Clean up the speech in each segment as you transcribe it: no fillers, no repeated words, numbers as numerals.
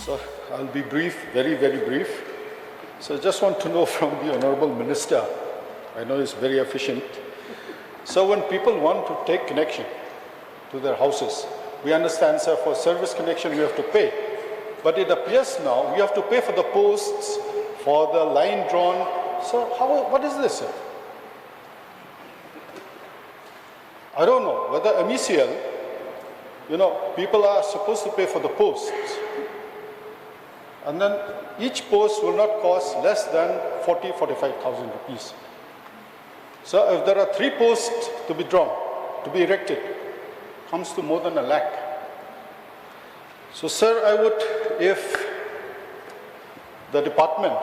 So I'll be brief, very, very brief. So I just want to know from the Honorable Minister, I know he's very efficient. So when people want to take connection to their houses, we understand, sir, for service connection we have to pay. But it appears now we have to pay for the posts, for the line drawn. So what is this, sir? I don't know whether MECL, people are supposed to pay for the posts. And then each post will not cost less than 45,000 rupees. So if there are 3 posts to be drawn, to be erected, comes to more than 1 lakh. So sir, I would, if the department,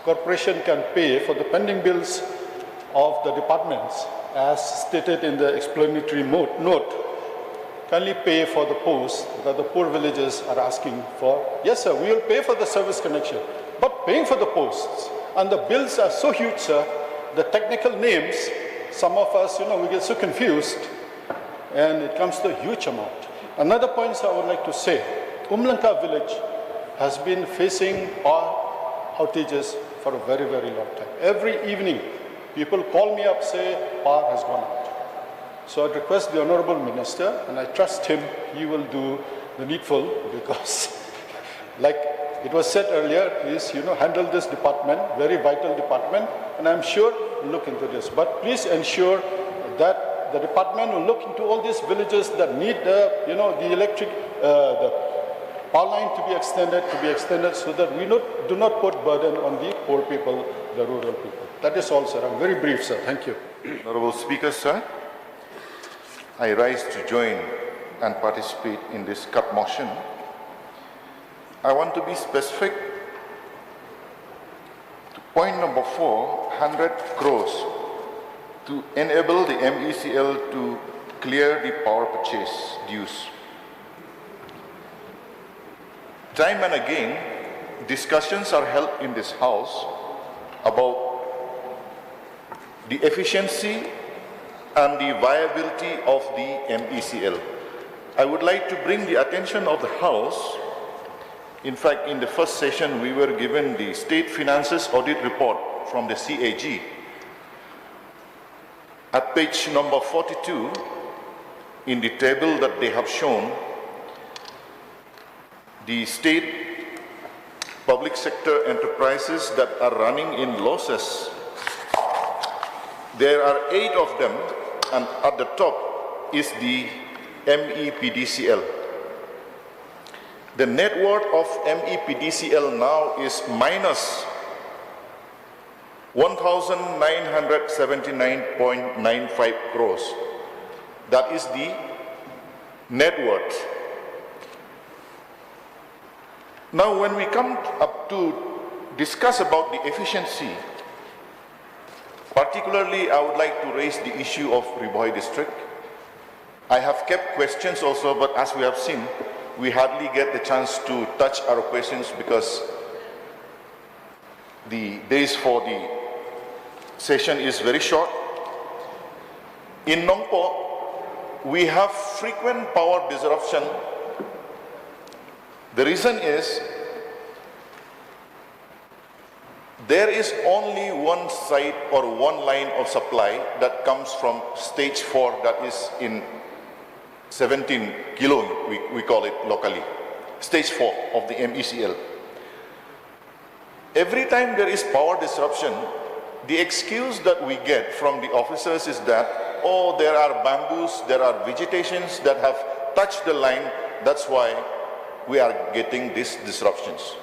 corporation can pay for the pending bills of the departments, as stated in the explanatory note, kindly pay for the posts that the poor villagers are asking for. Yes, sir, we will pay for the service connection, but paying for the posts, and the bills are so huge, sir, the technical names, some of us, we get so confused, and it comes to a huge amount. Another point, sir, I would like to say, Umlanka village has been facing power outages for a very, very long time. Every evening, people call me up, say, power has gone out. So I request the Honorable Minister, and I trust him, he will do the needful, because like it was said earlier, he's handled this department, very vital department, and I'm sure he'll look into this. But please ensure that the department will look into all these villages that need the electric, the power line to be extended so that we do not put burden on the poor people, the rural people. That is all, sir. I'm very brief, sir. Thank you. Honorable Speaker, sir, I rise to join and participate in this cut motion. I want to be specific. Point number 4, 100 crores to enable the MECL to clear the power purchase dues. Time and again, discussions are held in this House about the efficiency and the viability of the MECL. I would like to bring the attention of the House. In fact, in the first session, we were given the State Finances Audit Report from the CAG. At page number 42, in the table that they have shown, the state public sector enterprises that are running in losses, there are 8 of them, and at the top is the MEPDCL. The net worth of MEPDCL now is minus 1,979.95 crores. That is the net worth. Now, when we come up to discuss about the efficiency, particularly I would like to raise the issue of Riboy district. I have kept questions also, but as we have seen, we hardly get the chance to touch our questions because the days for the session is very short. In Nongpo, we have frequent power disruption. The reason is there is only one site or one line of supply that comes from stage 4, that is in 17 kilo, we call it locally, stage 4 of the MECL. Every time there is power disruption, the excuse that we get from the officers is that, oh, there are bamboos, there are vegetations that have touched the line, that's why we are getting these disruptions.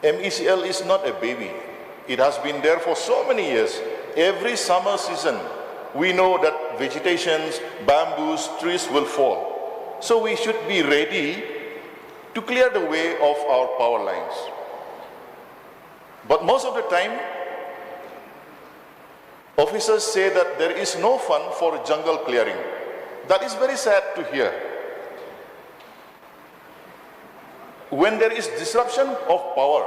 MECL is not a baby. It has been there for so many years. Every summer season, we know that vegetations, bamboos, trees will fall. So we should be ready to clear the way of our power lines. But most of the time, officers say that there is no fund for jungle clearing. That is very sad to hear. When there is disruption of power,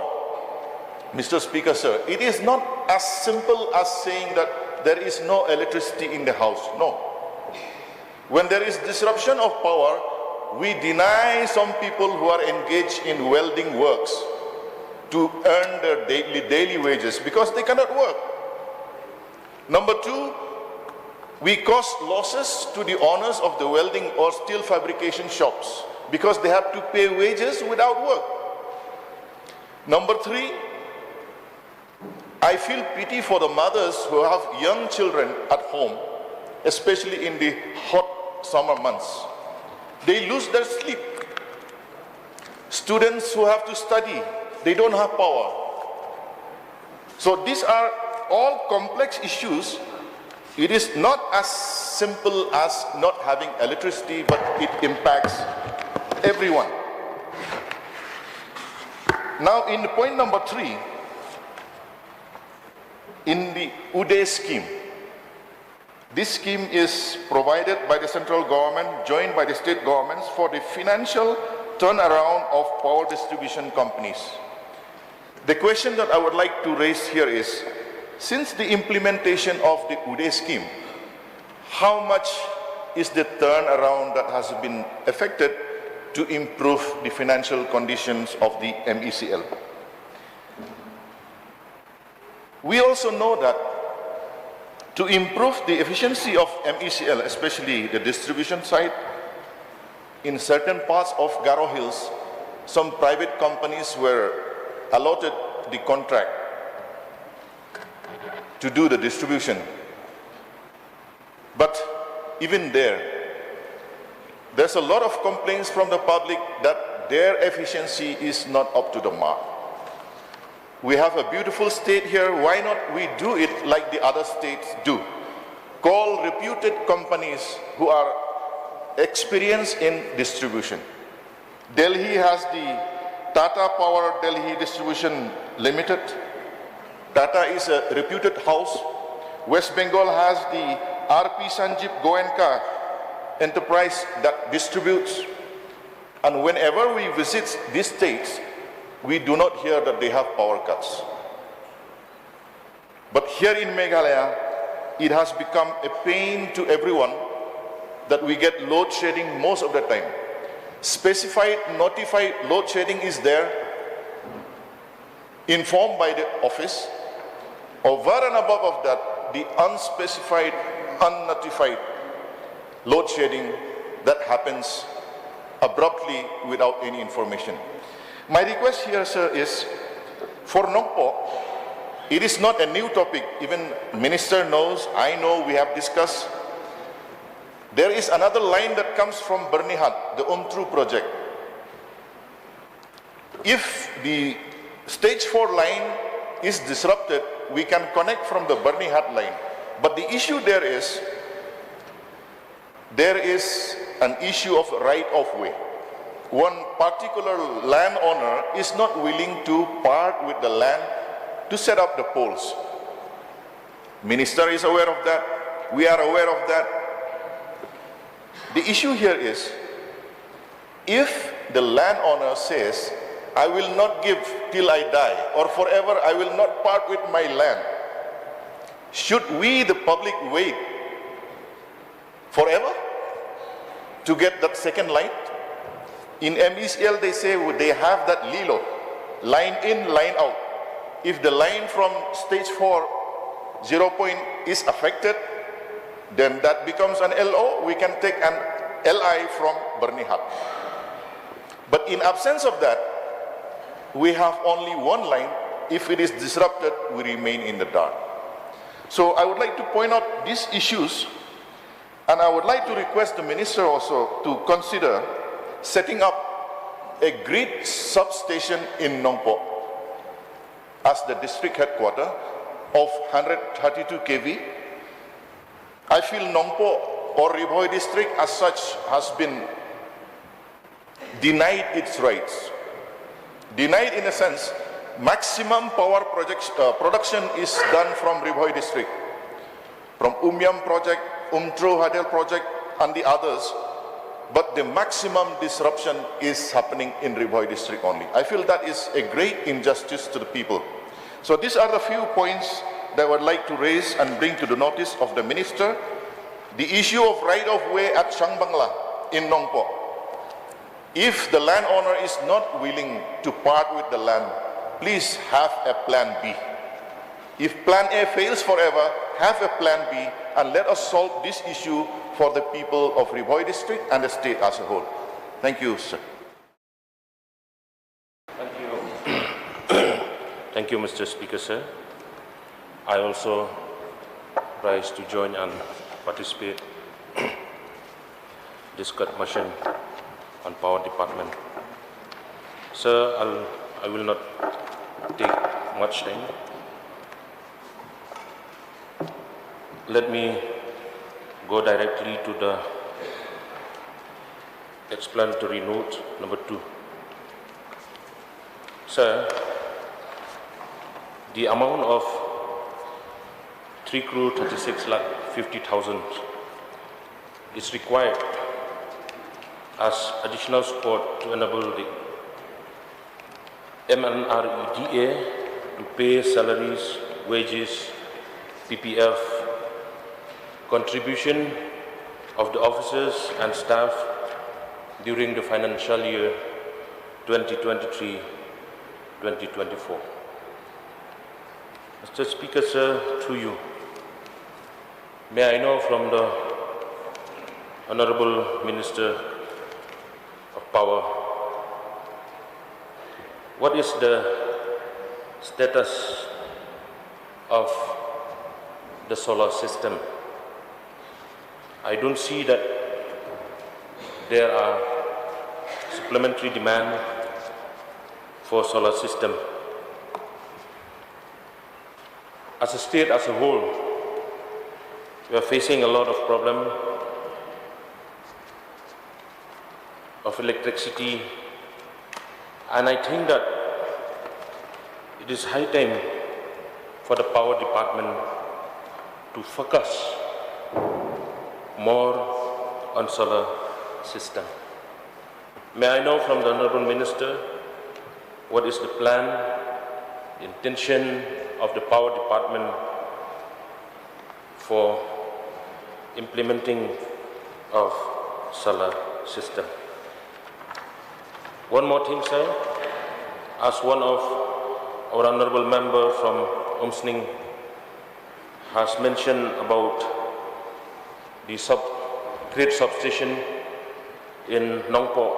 Mr. Speaker, sir, it is not as simple as saying that there is no electricity in the house. No. When there is disruption of power, we deny some people who are engaged in welding works to earn their daily wages because they cannot work. Number two, we cause losses to the owners of the welding or steel fabrication shops because they have to pay wages without work. Number three, I feel pity for the mothers who have young children at home, especially in the hot summer months. They lose their sleep. Students who have to study, they don't have power. So these are all complex issues. It is not as simple as not having electricity, but it impacts everyone. Now, in point number 3, in the iadei scheme, this scheme is provided by the central government, joined by the state governments for the financial turnaround of power distribution companies. The question that I would like to raise here is, since the implementation of the iadei scheme, how much is the turnaround that has been effected to improve the financial conditions of the MECL? We also know that to improve the efficiency of MECL, especially the distribution side, in certain parts of Garo Hills, some private companies were allotted the contract to do the distribution. But even there's a lot of complaints from the public that their efficiency is not up to the mark. We have a beautiful state here, why not we do it like the other states do? Call reputed companies who are experienced in distribution. Delhi has the Tata Power Delhi Distribution Limited. Tata is a reputed house. West Bengal has the RP Sanjeev Goenka enterprise that distributes. And whenever we visit these states, we do not hear that they have power cuts. But here in Meghalaya, it has become a pain to everyone that we get load shedding most of the time. Specified, notified load shedding is there, informed by the office. Over and above of that, the unspecified, unnotified load shedding that happens abruptly without any information. My request here, sir, is for Nongpo, it is not a new topic. Even Minister knows, I know, we have discussed. There is another line that comes from Bernihat, the Myntri project. If the stage 4 line is disrupted, we can connect from the Bernihat line. But the issue there is an issue of right of way. One particular landowner is not willing to part with the land to set up the poles. Minister is aware of that. We are aware of that. The issue here is, if the landowner says, I will not give till I die, or forever I will not part with my land, should we, the public, wait forever to get that second line? In MECL, they say they have that LILO, line in, line out. If the line from stage 4, 0 point is affected, then that becomes an LO. We can take an LI from Bernihat. But in absence of that, we have only one line. If it is disrupted, we remain in the dark. So I would like to point out these issues, and I would like to request the Minister also to consider setting up a grid substation in Nongpo as the district headquarters of 132 kV. I feel Nongpo or Ribhoi district as such has been denied its rights. Denied in a sense, maximum power production is done from Ribhoi district, from Umyam project, Umtro Hadel project and the others. But the maximum disruption is happening in Ribhoi district only. I feel that is a great injustice to the people. So these are the few points that I would like to raise and bring to the notice of the Minister. The issue of right of way at Changbangla in Nongpo. If the landowner is not willing to part with the land, please have a plan B. If plan A fails forever, have a plan B and let us solve this issue for the people of Ribhoi district and the state as a whole. Thank you, sir. Thank you. Thank you, Mr. Speaker, sir. I also rise to join and participate this motion on power department. Sir, I will not take much time. Let me go directly to the explanatory note number 2. Sir, the amount of 3,36,50,000 is required as additional support to enable the MLA to pay salaries, wages, PPF, contribution of the officers and staff during the financial year 2023-2024. Mr. Speaker, sir, through you, may I know from the Honorable Minister of Power, what is the status of the solar system? I don't see that there are supplementary demand for solar system. As a state as a whole, we are facing a lot of problem of electricity, and I think that it is high time for the power department to focus more on solar system. May I know from the Honorable Minister what is the plan, the intention of the power department for implementing of solar system. One more thing, sir, as one of our honorable member from Umsning has mentioned about the grid substation in Nongpo,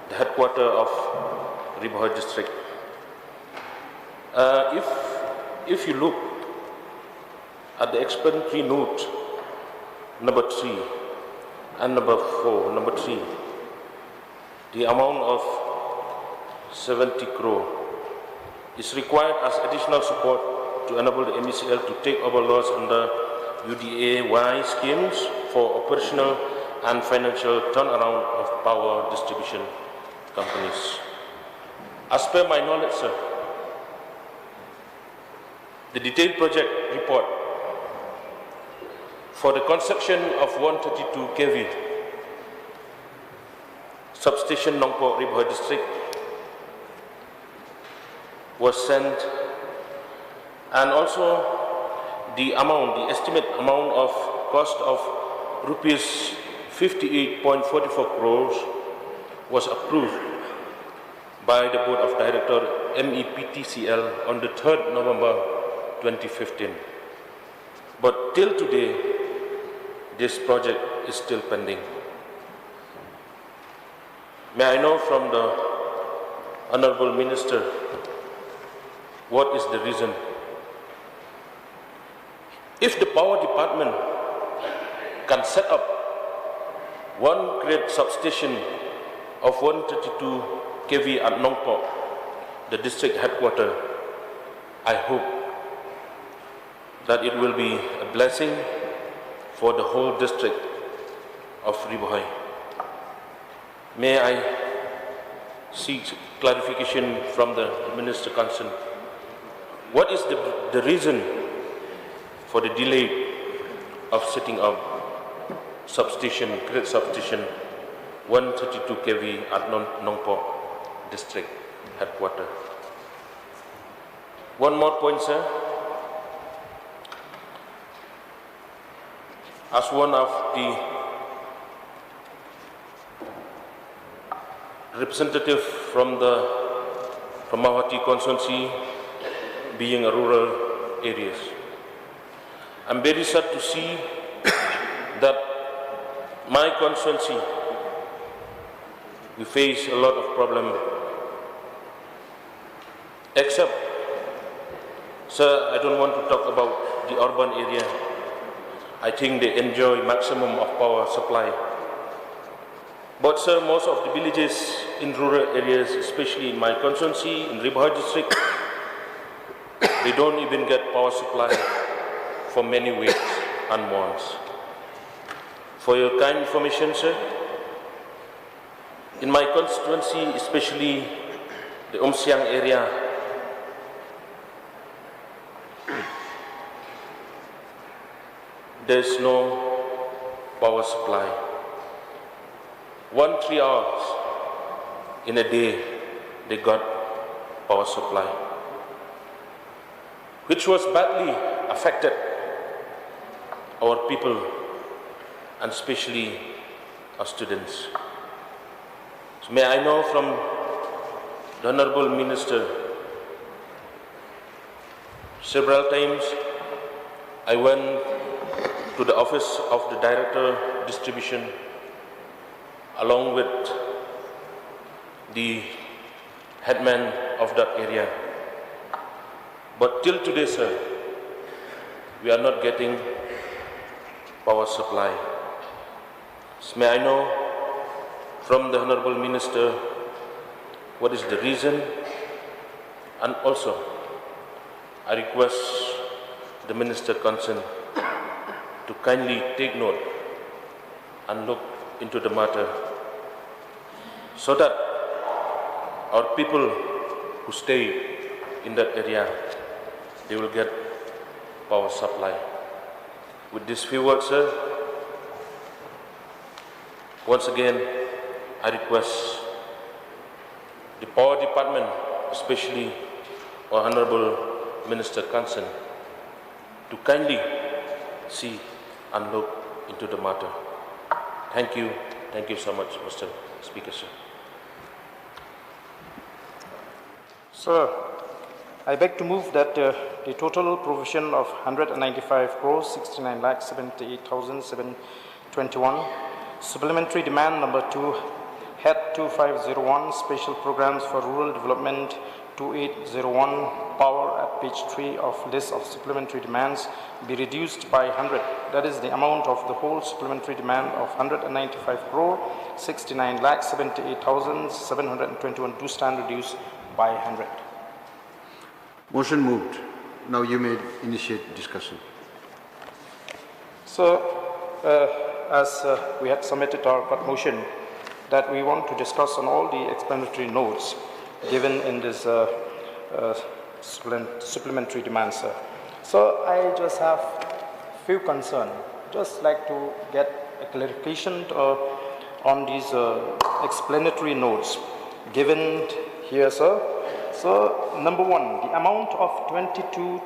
the headquarters of Ribhoi district. If you look at the explanatory note number 3 and number 3, the amount of 70 crore is required as additional support to enable the MECL to take over loss under UDAY schemes for operational and financial turnaround of power distribution companies. As per my knowledge, sir, the detailed project report for the construction of 132 kV substation Nongpo Ribhoi district was sent, and also the estimate amount of cost of rupees 58.44 crores was approved by the Board of Directors MEPTCL on the 3rd November 2015. But till today, this project is still pending. May I know from the Honorable Minister what is the reason? If the power department can set up one great substation of 132 kV at Nongpo, the district headquarters, I hope that it will be a blessing for the whole district of Ribhoi. May I seek clarification from the Minister concerned. What is the reason for the delay of setting up substation, great substation 132 kV at Nongpo district headquarters? One more point, sir. As one of the representative from Mahati constituency, being a rural areas. I'm very sad to see that my constituency, we face a lot of problem, except, sir, I don't want to talk about the urban area. I think they enjoy maximum of power supply. But sir, most of the villages in rural areas, especially in my constituency, in Ribha district, they don't even get power supply for many weeks and months. For your kind information, sir, in my constituency, especially the Umsiang area, there's no power supply. 3 hours in a day, they got power supply, which was badly affected our people and especially our students. So may I know from the Honorable Minister, several times I went to the office of the Director Distribution along with the headman of that area. But till today, sir, we are not getting power supply. So may I know from the Honorable Minister what is the reason? And also, I request the Minister concerned to kindly take note and look into the matter so that our people who stay in that area, they will get power supply. With these few words, sir, once again, I request the Power Department, especially our Honorable Minister concerned, to kindly see and look into the matter. Thank you. Thank you so much, Mr. Speaker, sir. Sir, I beg to move that the total provision of 195 crores 69 lakh 78,721, supplementary demand number 2, head 2501, special programs for rural development 2801, power at page 3 of list of supplementary demands be reduced by 100. That is the amount of the whole supplementary demand of 195 crore 69 lakh 78,721 do stand reduced by 100. Motion moved. Now you may initiate discussion. So, as we had submitted our motion that we want to discuss on all the explanatory notes given in this supplementary demand, sir. So I just have few concerns. Just like to get a clarification on these explanatory notes given here, sir. So number 1, the amount of 22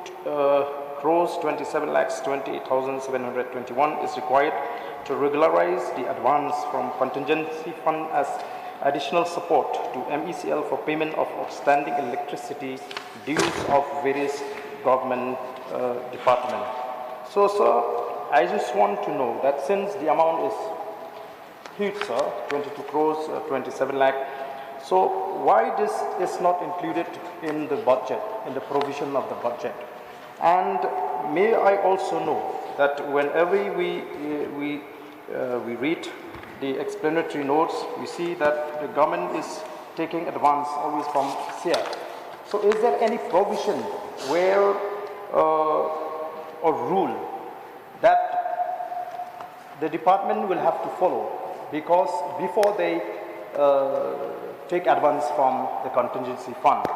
crores 27 lakhs 28,721 is required to regularize the advance from contingency fund as additional support to MECL for payment of outstanding electricity dues of various government departments. So, sir, I just want to know that since the amount is huge, sir, 22 crores, 27 lakh, so why this is not included in the budget, in the provision of the budget? And may I also know that whenever we read the explanatory notes, we see that the government is taking advance always from CR. So is there any provision where or rule that the department will have to follow because before they take advance from the contingency fund?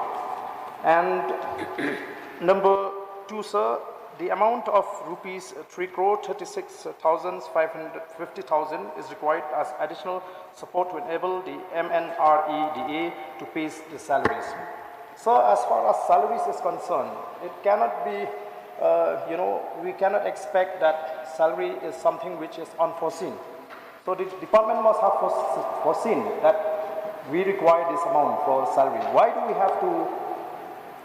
And number 2, sir, the amount of rupees 3 crore 36,550,000 is required as additional support to enable the MNREDA to pay the salaries. So as far as salaries is concerned, it cannot be, we cannot expect that salary is something which is unforeseen. So the department must have foreseen that we require this amount for salary. Why do we have to,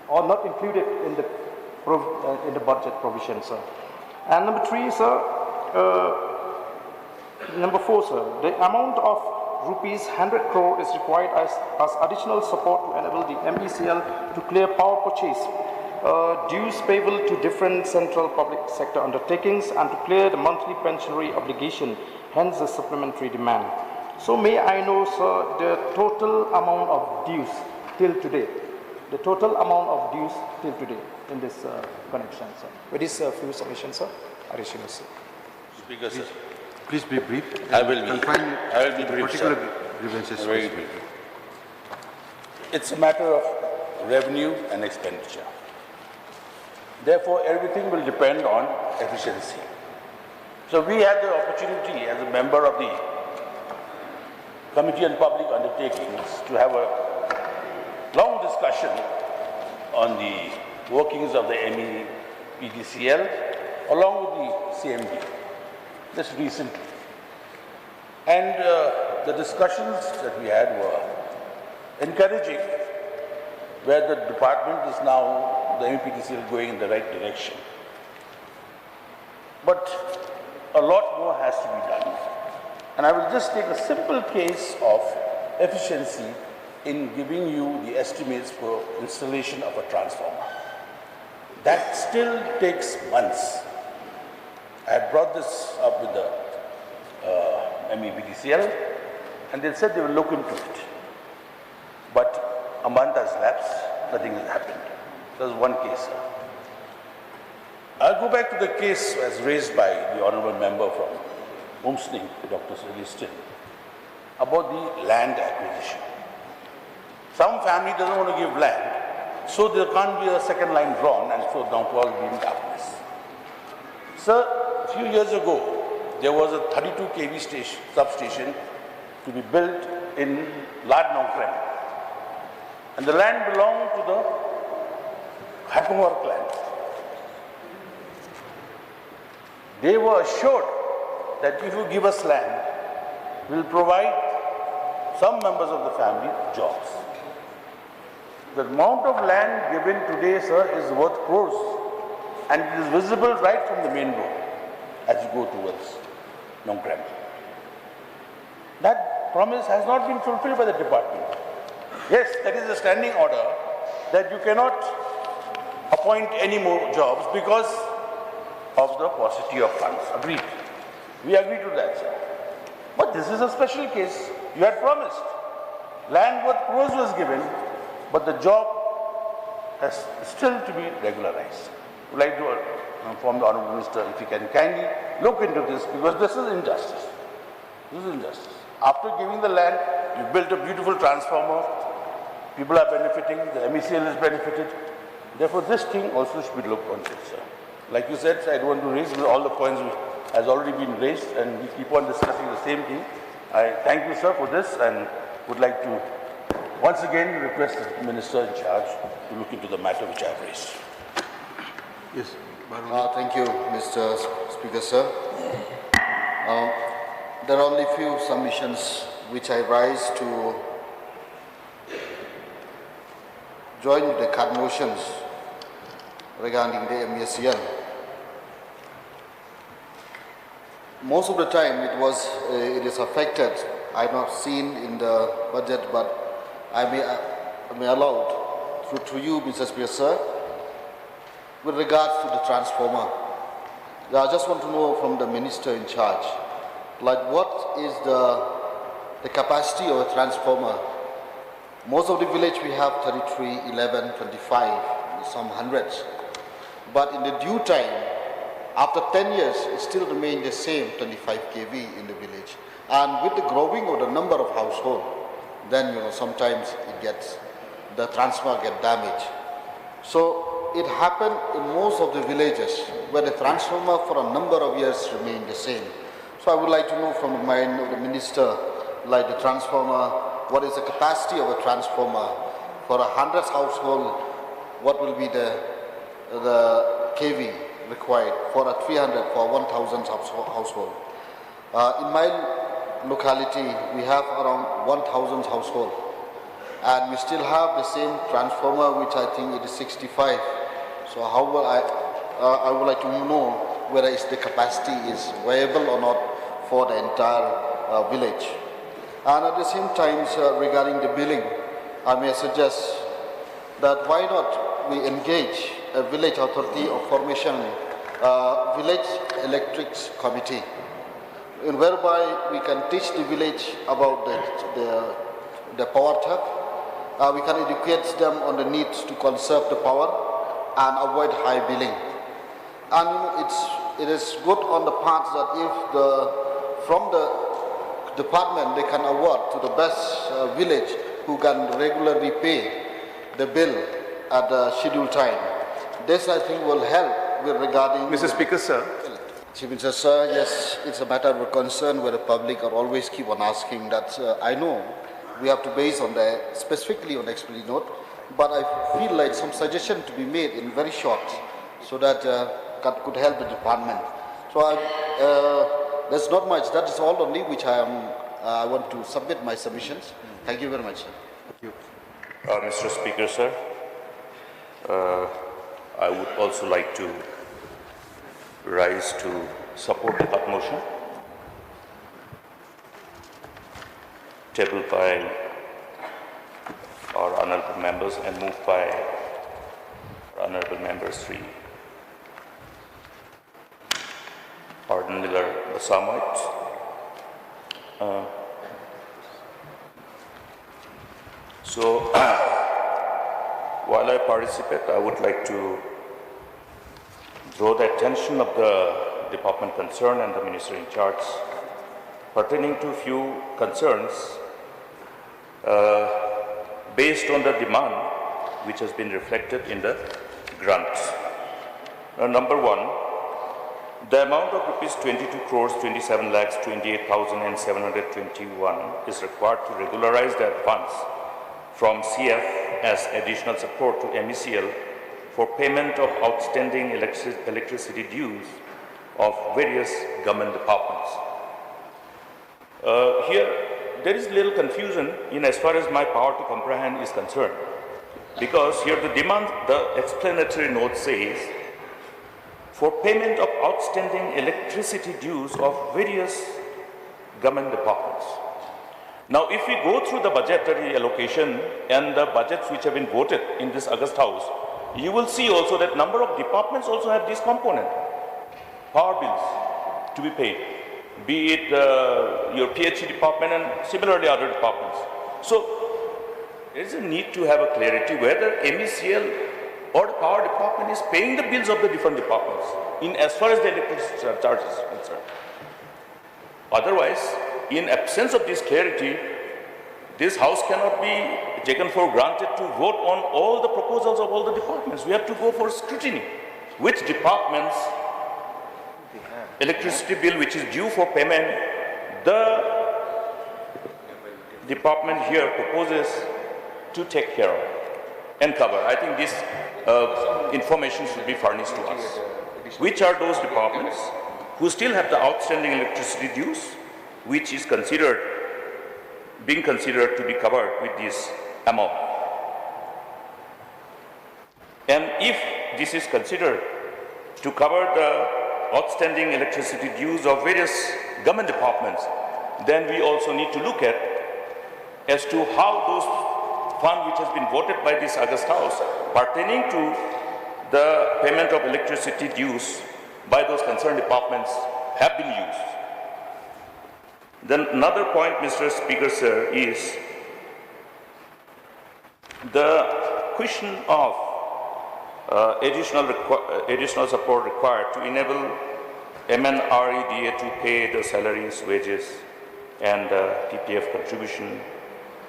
or not include it in the budget provision, sir? And number 3, sir, number 4, sir, the amount of rupees 100 crore is required as additional support to enable the MECL to clear power purchase dues payable to different central public sector undertakings and to clear the monthly pensionary obligation, hence the supplementary demand. So may I know, sir, the total amount of dues till today? The total amount of dues till today in this connection, sir. With this few submissions, sir, Arishina, sir. Speaker, sir. Please be brief. I will be. Confine I will be to brief, particular sir. grievances. Very brief. It's a matter of revenue and expenditure. Therefore, everything will depend on efficiency. So we had the opportunity as a member of the Committee on Public Undertakings to have a long discussion on the workings of the MEPDCL along with the CMD just recently. And the discussions that we had were encouraging, where the department is now, the MEPDCL, going in the right direction. But a lot more has to be done. And I will just take a simple case of efficiency in giving you the estimates for installation of a transformer. That still takes months. I had brought this up with the MEPDCL, and they said they will look into it. But a month has lapsed, nothing has happened. That was one case. I'll go back to the case as raised by the honorable member from Umsning, Dr. Celestin, about the land acquisition. Some family doesn't want to give land, so there can't be a second line drawn, and so now all be in darkness. Sir, a few years ago, there was a 32 kV substation to be built in Lad Nongkrem, and the land belonged to the Haka clan. They were assured that if you give us land, we will provide some members of the family jobs. The amount of land given today, sir, is worth crores, and it is visible right from the main road as you go towards Nongkrem. That promise has not been fulfilled by the department. Yes, there is a standing order that you cannot appoint any more jobs because of the paucity of funds. Agreed. We agree to that, sir. But this is a special case. You had promised. Land worth crores was given, but the job has still to be regularized. I would like to inform the Honourable Minister if he can kindly look into this, because this is injustice. This is injustice. After giving the land, you built a beautiful transformer. People are benefiting. The MECL is benefited. Therefore, this thing also should be looked onto, sir. Like you said, I don't want to raise all the points which has already been raised, and we keep on discussing the same thing. I thank you, sir, for this, and would like to once again request the Minister in charge to look into the matter which I have raised. Yes. Thank you, Mr. Speaker, sir. There are only few submissions which I rise to join with the card motions regarding the MECL. Most of the time it is affected. I have not seen in the budget, but I may allowed through to you, Mr. Speaker, sir, with regards to the transformer. I just want to know from the minister in charge, like what is the capacity of a transformer? Most of the village we have 33, 11, 25, some hundreds. But in the due time, after 10 years, it still remains the same 25 kV in the village. And with the growing of the number of households, then sometimes the transformer get damaged. So it happened in most of the villages where the transformer for a number of years remained the same. So I would like to know from the mind of the minister, like the transformer, what is the capacity of a transformer for 100 household? What will be the kV required for a 300 for 1,000 household? In my locality, we have around 1,000 household. and we still have the same transformer, which I think it is 65. So how will I would like to know whether the capacity is viable or not for the entire village. And at the same time, regarding the billing, I may suggest that why not we engage a village authority or formation village electrics committee, in whereby we can teach the village about the power tap. We can educate them on the need to conserve the power and avoid high billing. And it is good on the part that if from the department they can award to the best village who can regularly pay the bill at the scheduled time. This I think will help with regarding... Mr. Speaker, sir. Chief Minister, sir, yes, it's a matter of concern where the public are always keep on asking that. I know we have to base on specifically on the explicit note, but I feel like some suggestion to be made in very short so that could help the department. So there's not much. That is all only which I want to submit my submissions. Thank you very much, sir. Thank you. Mr. Speaker, sir, I would also like to rise to support the hut motion tabled by our honourable members and moved by our honourable members Sri Arden Miller Basamite. So while I participate, I would like to draw the attention of the department concerned and the minister in charge pertaining to a few concerns based on the demand which has been reflected in the grants. Number one, the amount of rupees 22 crores 27 lakhs 28,721 is required to regularize the advance from CF as additional support to MECL for payment of outstanding electricity dues of various government departments. Here, there is little confusion in as far as my power to comprehend is concerned, because here the explanatory note says, for payment of outstanding electricity dues of various government departments. Now, if we go through the budgetary allocation and the budgets which have been voted in this August House, you will see also that number of departments also have this component, power bills to be paid, be it your PHE department and similarly other departments. So, there is a need to have a clarity whether MECL or the power department is paying the bills of the different departments in as far as the electricity charges is concerned. Otherwise, in absence of this clarity, this House cannot be taken for granted to vote on all the proposals of all the departments. We have to go for scrutiny. Which departments electricity bill which is due for payment, the department here proposes to take care of and cover. I think this information should be furnished to us. Which are those departments who still have the outstanding electricity dues, which is being considered to be covered with this amount? And if this is considered to cover the outstanding electricity dues of various government departments, then we also need to look at as to how those funds which has been voted by this August House pertaining to the payment of electricity dues by those concerned departments have been used. Then another point, Mr. Speaker, sir, is the question of additional support required to enable MNREDA to pay the salaries, wages, and TPF contribution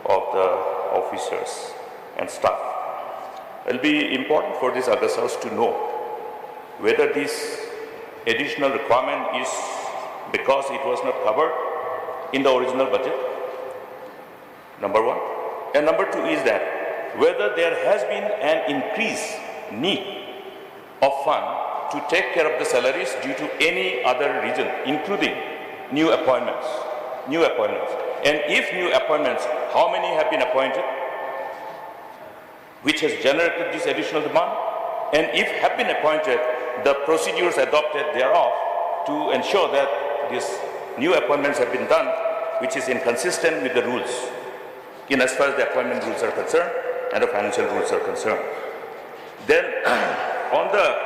of the officers and staff. It will be important for this August House to know whether this additional requirement is because it was not covered in the original budget, number one. And number two is that whether there has been an increased need of fund to take care of the salaries due to any other reason, including new appointments. And if new appointments, how many have been appointed? which has generated this additional demand, and if have been appointed, the procedures adopted thereof to ensure that these new appointments have been done, which is inconsistent with the rules, in as far as the appointment rules are concerned and the financial rules are concerned. Then, on the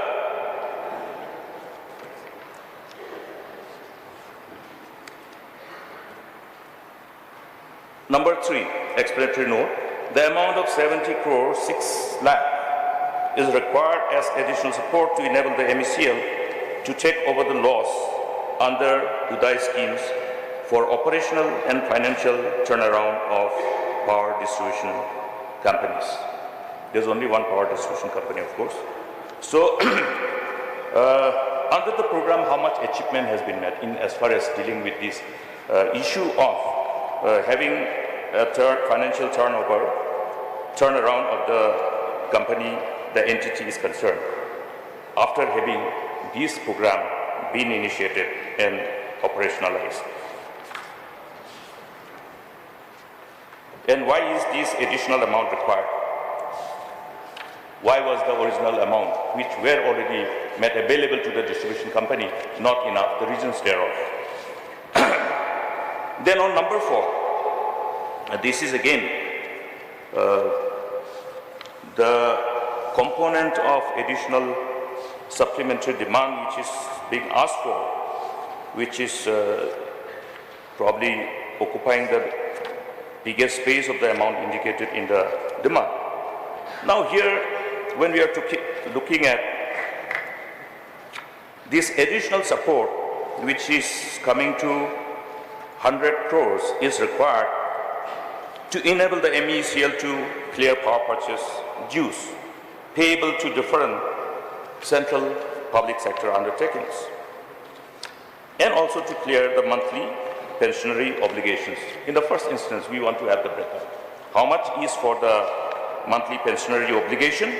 number 3, explanatory note, the amount of 70 crore 6 lakh is required as additional support to enable the MECL to take over the loss under iadei schemes for operational and financial turnaround of power distribution companies. There's only one power distribution company, of course. So, under the program, how much achievement has been met in as far as dealing with this issue of having a financial turnaround of the company, the entity is concerned, after having this program been initiated and operationalized. And why is this additional amount required? Why was the original amount, which were already made available to the distribution company, not enough? The reasons thereof. Then on number 4, this is again the component of additional supplementary demand which is being asked for, which is probably occupying the biggest space of the amount indicated in the demand. Now here, when we are looking at this additional support, which is coming to 100 crores, is required to enable the MECL to clear power purchase dues payable to different central public sector undertakings, and also to clear the monthly pensionary obligations. In the first instance, we want to have the breakdown. How much is for the monthly pensionary obligation,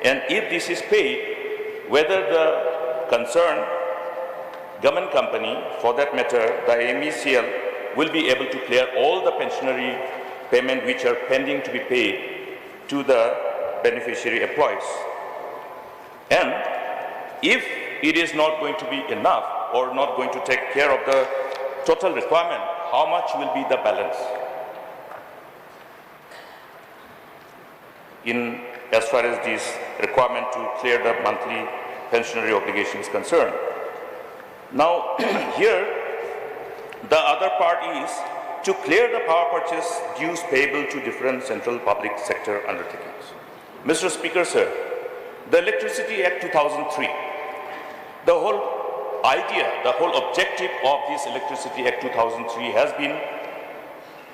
and if this is paid, whether the concerned government company, for that matter, the MECL, will be able to clear all the pensionary payment which are pending to be paid to the beneficiary employees. And if it is not going to be enough or not going to take care of the total requirement, how much will be the balance in as far as this requirement to clear the monthly pensionary obligation is concerned? Now, here, the other part is to clear the power purchase dues payable to different central public sector undertakings. Mr. Speaker, sir, the Electricity Act 2003, the whole idea, the whole objective of this Electricity Act 2003 has been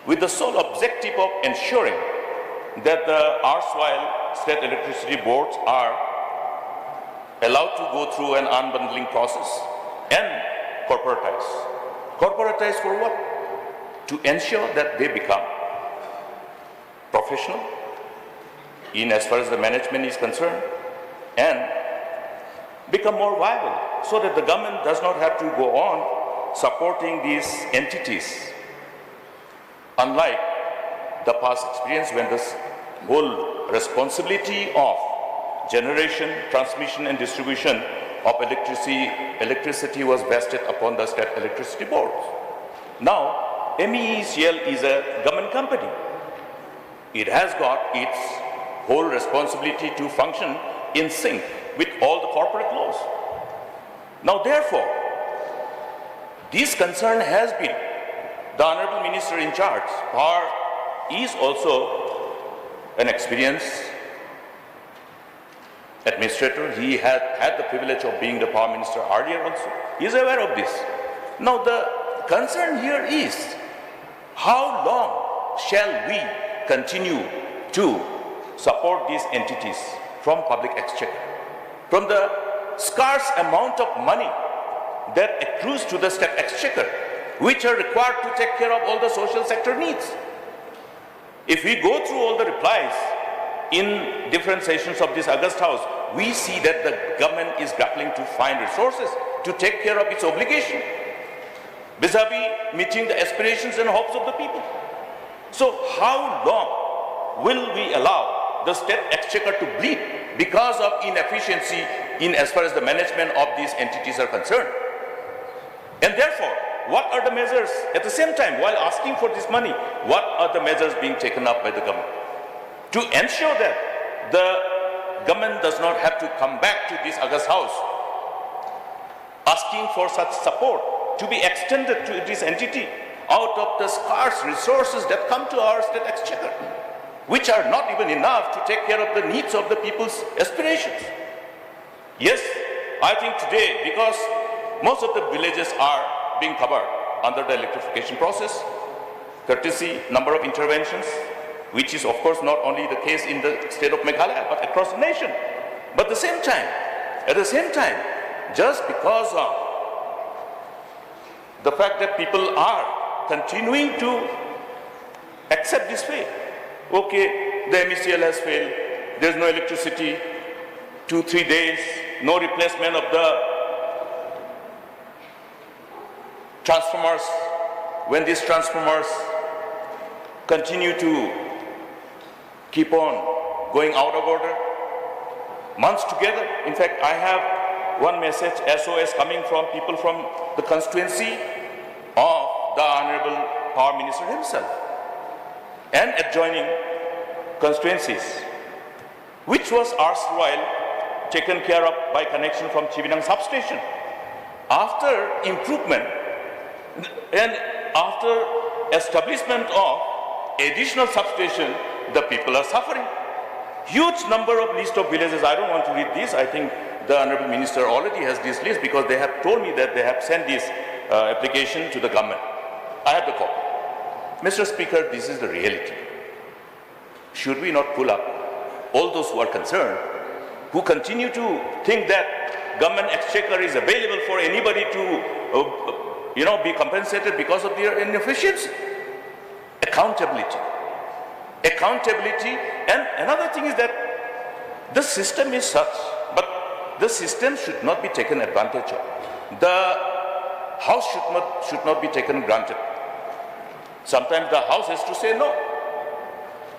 with the sole objective of ensuring that the erstwhile state electricity boards are allowed to go through an unbundling process and corporatize. Corporatize for what? To ensure that they become professional in as far as the management is concerned, and become more viable, so that the government does not have to go on supporting these entities, unlike the past experience when this whole responsibility of generation, transmission and distribution of electricity was vested upon the state electricity boards. Now, MECL is a government company. It has got its whole responsibility to function in sync with all the corporate laws. Now, therefore, this concern has been the Honorable Minister in charge. Power is also an experienced administrator. He had had the privilege of being the Power Minister earlier also. He is aware of this. Now, the concern here is, how long shall we continue to support these entities from public exchequer, from the scarce amount of money that accrues to the state exchequer, which are required to take care of all the social sector needs? If we go through all the replies in different sessions of this August House, we see that the government is grappling to find resources to take care of its obligation, vis-a-vis meeting the aspirations and hopes of the people. So how long will we allow the state exchequer to bleed because of inefficiency in as far as the management of these entities are concerned. And therefore, what are the measures at the same time, while asking for this money, what are the measures being taken up by the government to ensure that the government does not have to come back to this August House asking for such support to be extended to this entity out of the scarce resources that come to our state exchequer, which are not even enough to take care of the needs of the people's aspirations. Yes, I think today, because most of the villages are being covered under the electrification process, courtesy number of interventions, which is of course not only the case in the state of Meghalaya, but across the nation. But at the same time, just because of the fact that people are continuing to accept this fate, okay, the MECL has failed, there's no electricity, 2-3 days, no replacement of the transformers, when these transformers continue to keep on going out of order, months together. In fact, I have one message, SOS, coming from people from the constituency of the Honorable Power Minister himself and adjoining constituencies, which was erstwhile taken care of by connection from Chibinang substation. After improvement, and after establishment of additional substation, the people are suffering. Huge number of list of villages. I don't want to read this. I think the Honorable Minister already has this list because they have told me that they have sent this application to the government. I have the copy. Mr. Speaker, this is the reality. Should we not pull up all those who are concerned, who continue to think that government exchequer is available for anybody to be compensated because of their inefficiency? Accountability. Accountability. And another thing is that the system is such, but the system should not be taken advantage of. The house should not be taken granted. Sometimes the house has to say no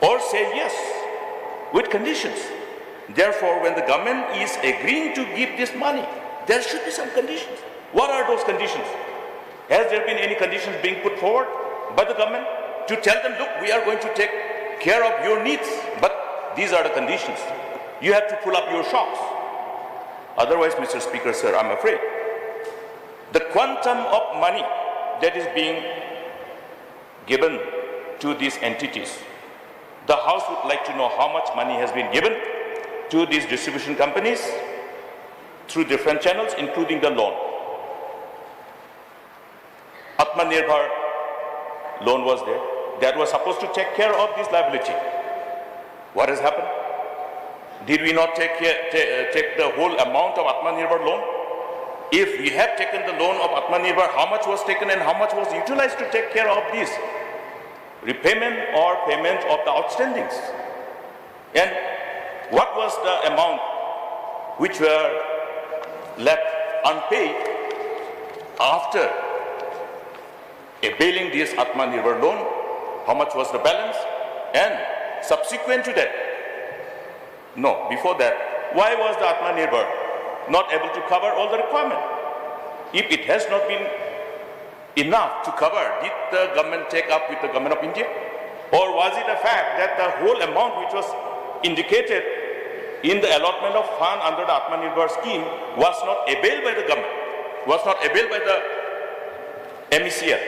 or say yes with conditions. Therefore, when the government is agreeing to give this money, there should be some conditions. What are those conditions? Has there been any conditions being put forward by the government to tell them, look, we are going to take care of your needs, but these are the conditions. You have to pull up your shocks. Otherwise, Mr. Speaker, sir, I'm afraid the quantum of money that is being given to these entities, the House would like to know how much money has been given to these distribution companies through different channels, including the loan. Atmanirbhar loan was there. That was supposed to take care of this liability. What has happened? Did we not take the whole amount of Atmanirbhar loan? If we have taken the loan of Atmanirbhar, how much was taken and how much was utilized to take care of this repayment or payment of the outstandings? And what was the amount which were left unpaid after availing this Atmanirbhar loan? How much was the balance? And subsequent to that, no, before that, why was the Atmanirbhar not able to cover all the requirement? If it has not been enough to cover, did the government take up with the government of India? Or was it a fact that the whole amount which was indicated in the allotment of fund under the Atmanirbhar scheme was not availed by the government, was not availed by the MECL?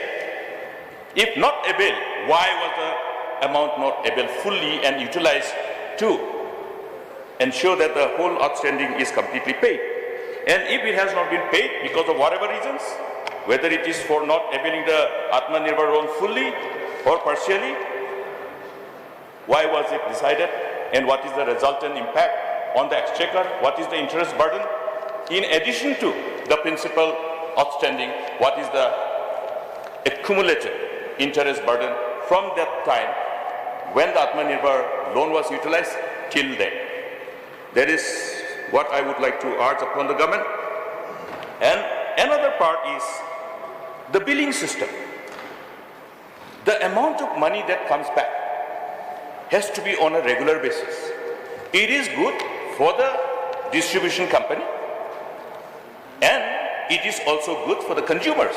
If not availed, why was the amount not availed fully and utilized to ensure that the whole outstanding is completely paid? And if it has not been paid because of whatever reasons, whether it is for not availing the Atmanirbhar loan fully or partially, why was it decided? And what is the resultant impact on the exchequer? What is the interest burden? In addition to the principal outstanding, what is the accumulated interest burden from that time when the Atmanirbhar loan was utilized till then? That is what I would like to urge upon the government. And another part is the billing system. The amount of money that comes back has to be on a regular basis. It is good for the distribution company and it is also good for the consumers.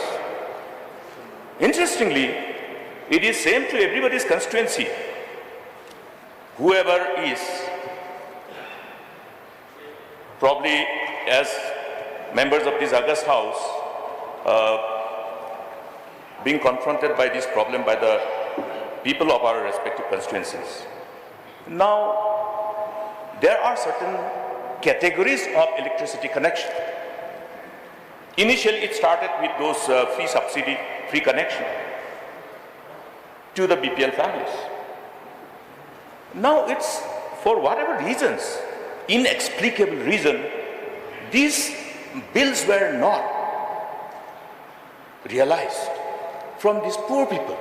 Interestingly, it is same to everybody's constituency. Whoever is probably as members of this August House being confronted by this problem by the people of our respective constituencies. Now, there are certain categories of electricity connection. Initially, it started with those free subsidy, free connection to the BPL families. Now it's, for whatever reasons, inexplicable reason, these bills were not realized from these poor people.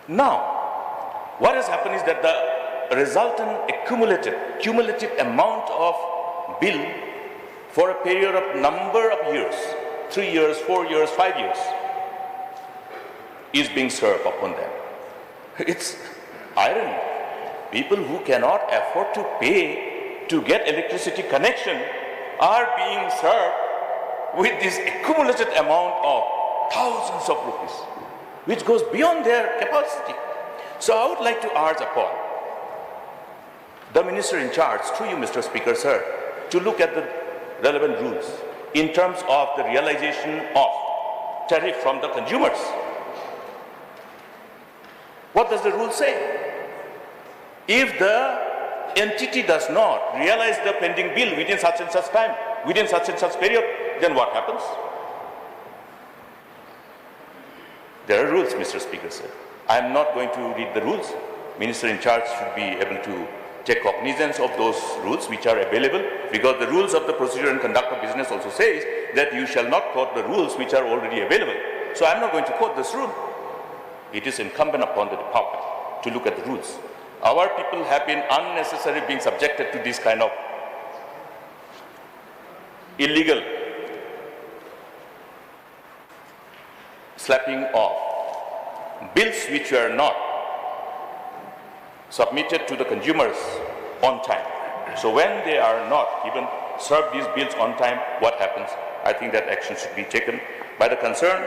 Now, what has happened is that the resultant cumulative amount of bill for a period of number of years, 3 years, 4 years, 5 years, is being served upon them. It's irony. People who cannot afford to pay to get electricity connection are being served with this accumulated amount of thousands of rupees, which goes beyond their capacity. So I would like to urge upon the minister in charge, through you, Mr. Speaker, sir, to look at the relevant rules in terms of the realization of tariff from the consumers. What does the rule say? If the entity does not realize the pending bill within such and such time, within such and such period, then what happens? There are rules, Mr. Speaker, sir. I am not going to read the rules. Minister in charge should be able to take cognizance of those rules which are available, because the rules of the procedure and conduct of business also says that you shall not quote the rules which are already available. So I am not going to quote this rule. It is incumbent upon the department to look at the rules. Our people have been unnecessarily being subjected to this kind of illegal slapping off bills which were not submitted to the consumers on time. So when they are not even served these bills on time, what happens? I think that action should be taken by the concerned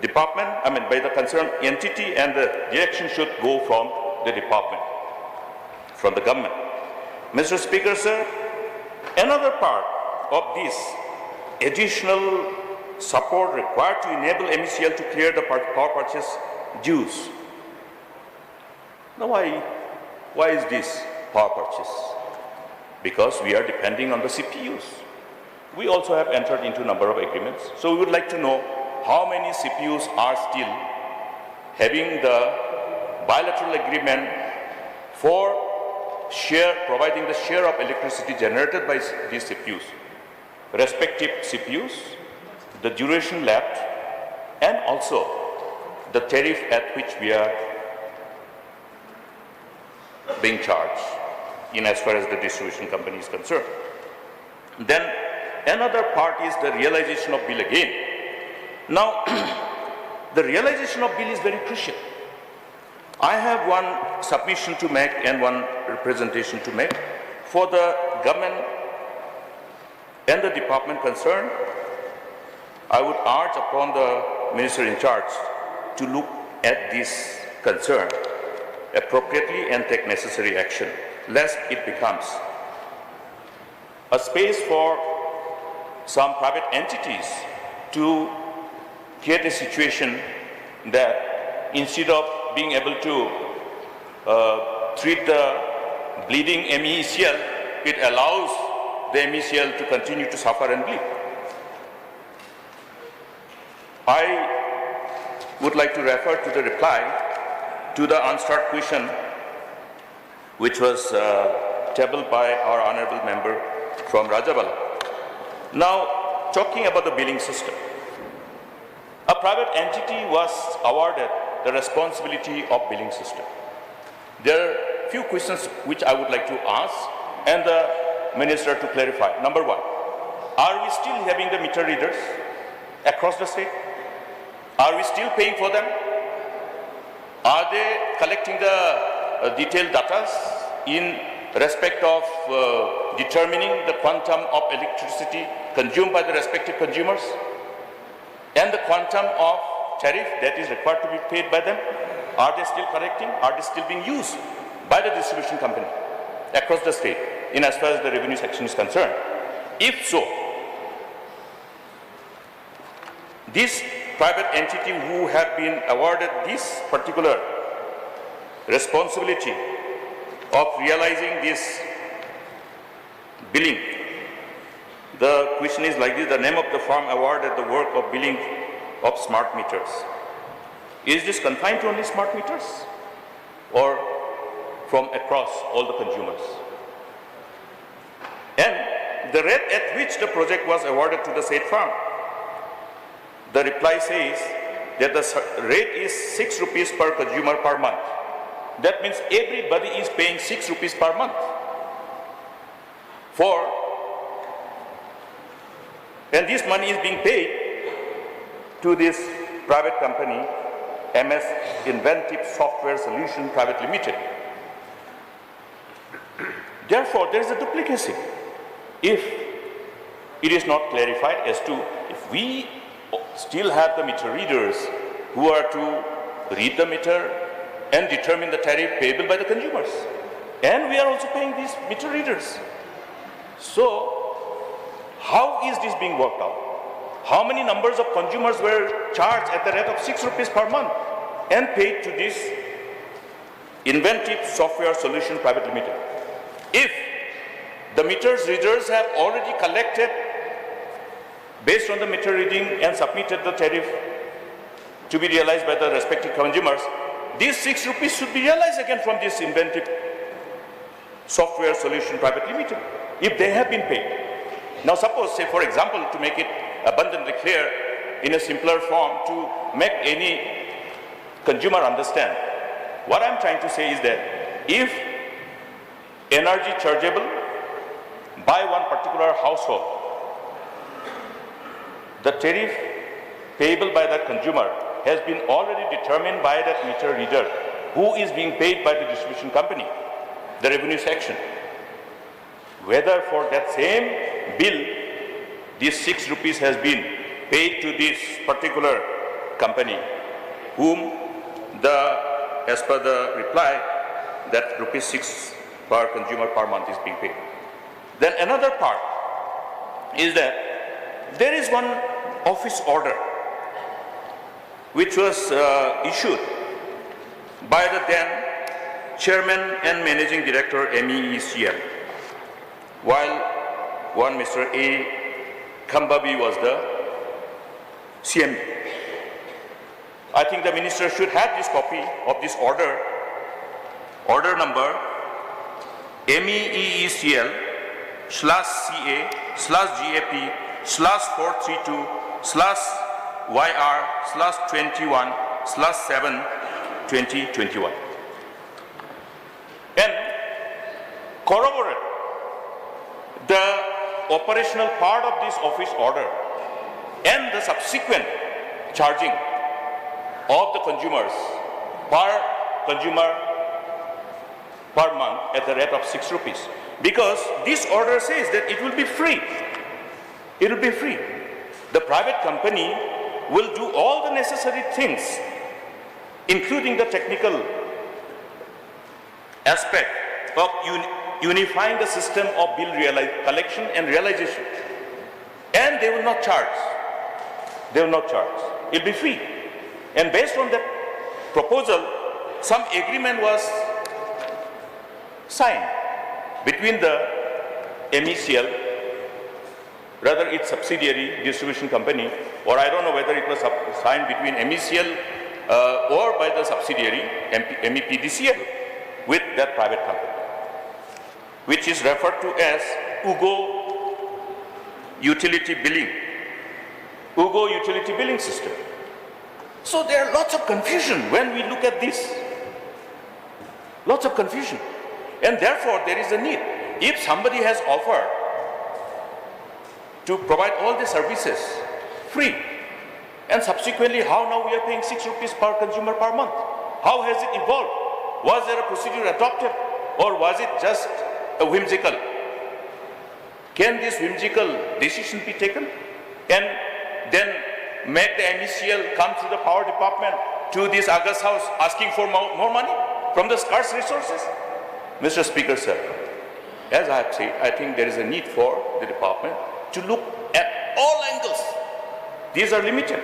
department, by the concerned entity, and the direction should go from the department, from the government. Mr. Speaker, sir, another part of this additional support required to enable MECL to clear the power purchase dues. Now why is this power purchase? Because we are depending on the CPUs. We also have entered into a number of agreements. So we would like to know how many CPUs are still having the bilateral agreement for providing the share of electricity generated by these CPUs, respective CPUs, the duration left, and also the tariff at which we are being charged in as far as the distribution company is concerned. Then another part is the realization of bill again. Now, the realization of bill is very crucial. I have one submission to make and one representation to make for the government and the department concerned. I would urge upon the minister in charge to look at this concern appropriately and take necessary action, lest it becomes a space for some private entities to create a situation that instead of being able to treat the bleeding MECL, it allows the MECL to continue to suffer and bleed. I would like to refer to the reply to the unstarred question which was tabled by our honorable member from Rajabala. Now, talking about the billing system, a private entity was awarded the responsibility of billing system. There are few questions which I would like to ask and the minister to clarify. Number one, are we still having the meter readers across the state? Are we still paying for them? Are they collecting the detailed data in respect of determining the quantum of electricity consumed by the respective consumers and the quantum of tariff that is required to be paid by them. Are they still collecting? Are they still being used by the distribution company across the state in as far as the revenue section is concerned? If so, this private entity who have been awarded this particular responsibility of realizing this billing, the question is like this: the name of the firm awarded the work of billing of smart meters. Is this confined to only smart meters or from across all the consumers? And the rate at which the project was awarded to the said firm, the reply says that the rate is 6 rupees per consumer per month. That means everybody is paying 6 rupees per month and this money is being paid to this private company, MS Inventive Software Solution Private Limited. Therefore, there is a duplicacy. If it is not clarified as to if we still have the meter readers who are to read the meter and determine the tariff payable by the consumers, and we are also paying these meter readers. So, how is this being worked out? How many numbers of consumers were charged at the rate of 6 rupees per month and paid to this Inventive Software Solution Private Limited? If the meter readers have already collected based on the meter reading and submitted the tariff to be realized by the respective consumers, these 6 rupees should be realized again from this Inventive Software Solution Private Limited, if they have been paid. Now suppose, say for example, to make it abundantly clear in a simpler form to make any consumer understand, what I'm trying to say is that if energy chargeable by one particular household, the tariff payable by that consumer has been already determined by that meter reader who is being paid by the distribution company, the revenue section. Whether for that same bill, this 6 rupees has been paid to this particular company, whom as per the reply, that rupees 6 per consumer per month is being paid. Then another part is that there is one office order which was issued by the then Chairman and Managing Director MEECL, while one Mr. A. Kambabi was the CMD. I think the minister should have this copy of this order, order number MEECL/CA/GAP/432/YR/21/7/2021, and corroborate the operational part of this office order and the subsequent charging of the consumers per month at the rate of 6 rupees. Because this order says that it will be free. It will be free. The private company will do all the necessary things, including the technical aspect of unifying the system of bill collection and realization. And they will not charge. They will not charge. It will be free. And based on that proposal, some agreement was signed between the MECL, rather its subsidiary distribution company, or I don't know whether it was signed between MECL or by the subsidiary MEPDCL with that private company, which is referred to as UGO utility billing, UGO utility billing system. So there are lots of confusion when we look at this. Lots of confusion. And therefore there is a need. If somebody has offered to provide all the services free, and subsequently how now we are paying 6 rupees per consumer per month? How has it evolved? Was there a procedure adopted, or was it just whimsical. Can this whimsical decision be taken and then make the MECL come to the power department to this August house asking for more money from the scarce resources? Mr. Speaker, sir, as I have said, I think there is a need for the department to look at all angles. These are limited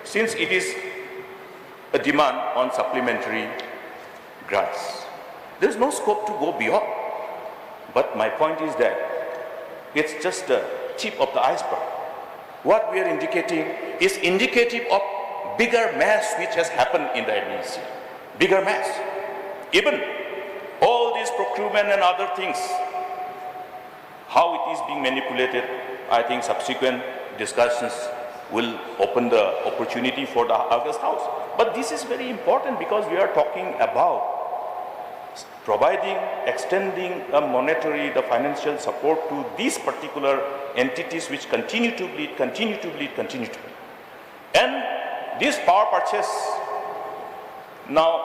since it is a demand on supplementary grants. There is no scope to go beyond. But my point is that it's just the tip of the iceberg. What we are indicating is indicative of bigger mess which has happened in the MEC. Bigger mess. Even all these procurement and other things, how it is being manipulated, I think subsequent discussions will open the opportunity for the August House. But this is very important because we are talking about providing, extending the monetary, the financial support to these particular entities which continue to bleed. And this power purchase, now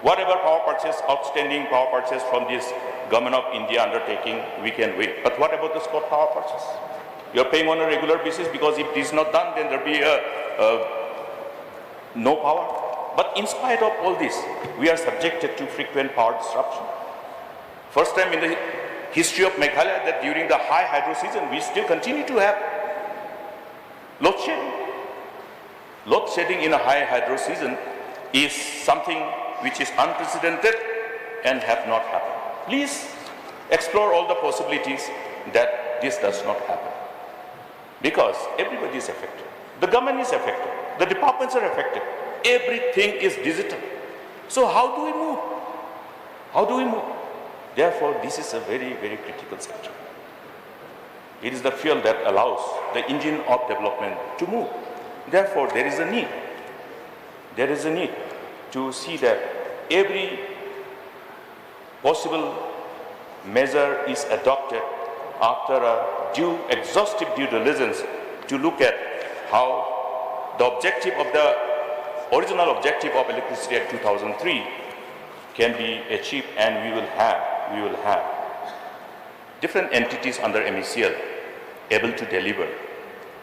whatever power purchase, outstanding power purchase from this Government of India undertaking, we can wait. But what about the Scott power purchase? You are paying on a regular basis because if this is not done, then there will be no power. But in spite of all this, we are subjected to frequent power disruption. First time in the history of Meghalaya that during the high hydro season, we still continue to have load shedding. Load shedding in a high hydro season is something which is unprecedented and have not happened. Please explore all the possibilities that this does not happen. Because everybody is affected. The government is affected. The departments are affected. Everything is digital. So how do we move? How do we move? Therefore, this is a very, very critical sector. It is the fuel that allows the engine of development to move. Therefore, there is a need. There is a need to see that every possible measure is adopted after a exhaustive due diligence to look at how the objective of the original objective of Electricity Act 2003 can be achieved, and we will have different entities under MECL able to deliver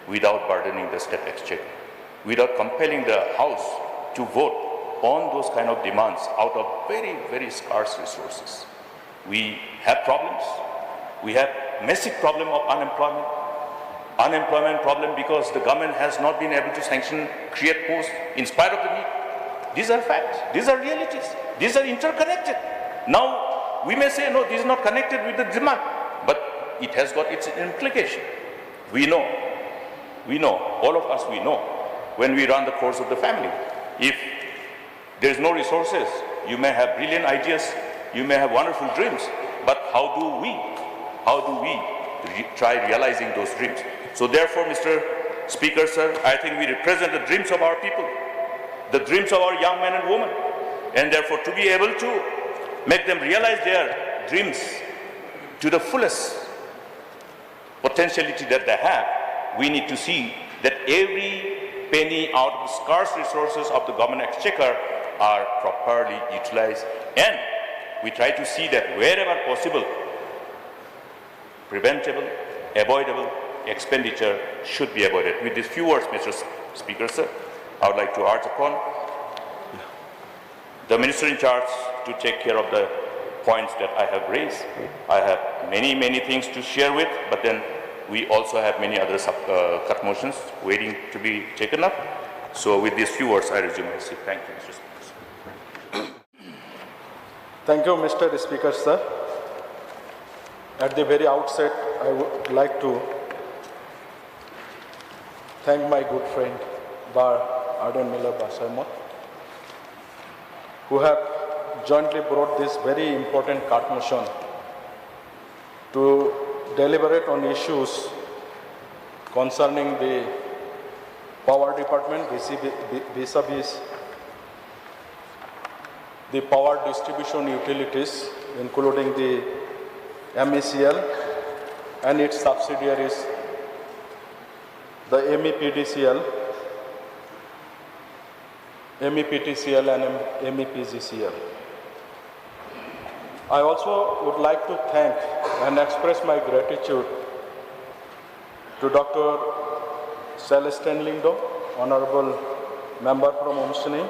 without burdening the state exchequer, without compelling the House to vote on those kind of demands out of very, very scarce resources. We have problems. We have massive problem of unemployment. Unemployment problem because the government has not been able to sanction, create posts in spite of the need. These are facts. These are realities. These are interconnected. Now, we may say, no, this is not connected with the demand, but it has got its implication. We know, all of us we know, when we run the course of the family. If there is no resources, you may have brilliant ideas, you may have wonderful dreams, but how do we try realizing those dreams? So therefore, Mr. Speaker, sir, I think we represent the dreams of our people, the dreams of our young men and women, and therefore to be able to make them realize their dreams to the fullest potentiality that they have, we need to see that every penny out of the scarce resources of the government exchequer are properly utilized, and we try to see that wherever possible, preventable, avoidable expenditure should be avoided. With these few words, Mr. Speaker, sir, I would like to urge upon the Minister in charge to take care of the points that I have raised. I have many, many things to share with, but then we also have many other cut motions waiting to be taken up. So with these few words, I resume my seat. Thank you, Mr. Speaker. Thank you, Mr. Speaker, sir. At the very outset, I would like to thank my good friend, Bar Arden Miller Basarmot, who have jointly brought this very important cut motion to deliberate on issues concerning the power department vis-a-vis the power distribution utilities, including the MECL and its subsidiaries, the MEPTCL and MEPGCL. I also would like to thank and express my gratitude to Dr. Celestine Lindo, Honorable Member from Umsini,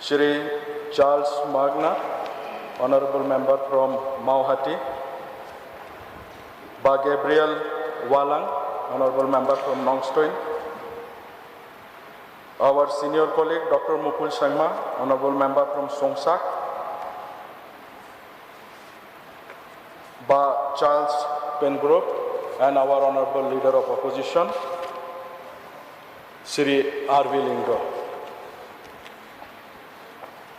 Shri Charles Magna, Honorable Member from Mauhati, Ba Gabriel Walang, Honorable Member from Nongstoin, our senior colleague Dr. Mukul Sharma, Honorable Member from Songsak, Ba Charles Pengrove, and our Honorable Leader of Opposition, Shri R.V. Lindo.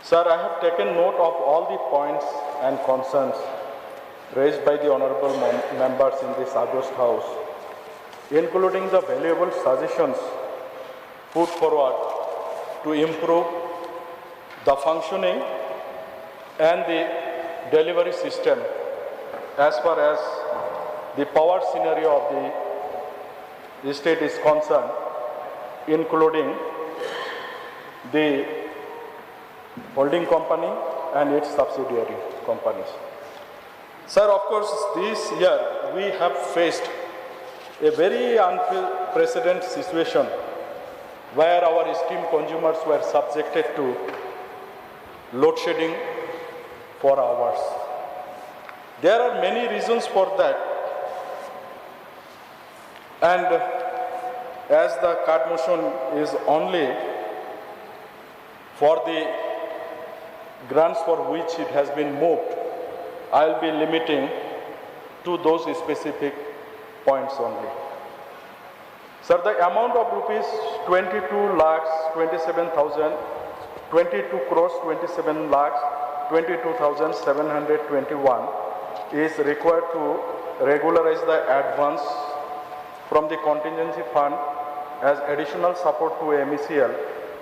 Sir, I have taken note of all the points and concerns raised by the Honorable members in this August House, including the valuable suggestions put forward to improve the functioning and the delivery system as far as the power scenario of the state is concerned, including the holding company and its subsidiary companies. Sir, of course, this year we have faced a very unprecedented situation where our esteemed consumers were subjected to load shedding for hours. There are many reasons for that, and as the card motion is only for the grants for which it has been moved, I'll be limiting to those specific points only. Sir, the amount of rupees 22 lakhs 27,000, 22 crores 27 lakhs 22,721 is required to regularize the advance from the contingency fund as additional support to MECL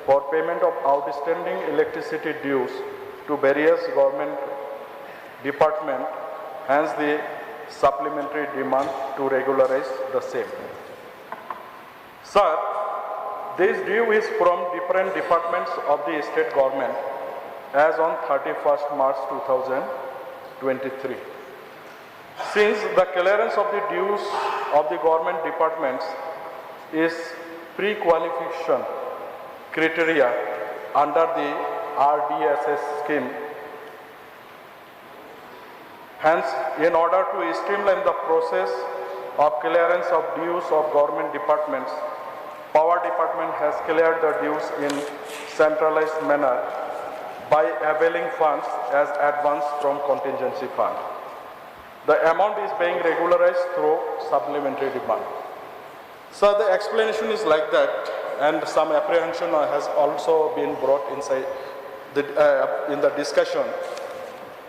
for payment of outstanding electricity dues to various government departments, hence the supplementary demand to regularize the same. Sir, this due is from different departments of the state government as on 31st March 2023. Since the clearance of the dues of the government departments is pre-qualification criteria under the RDSS scheme, hence, in order to streamline the process of clearance of dues of government departments, Power Department has cleared the dues in centralized manner by availing funds as advance from contingency fund. The amount is being regularized through supplementary demand. So the explanation is like that, and some apprehension has also been brought inside in the discussion,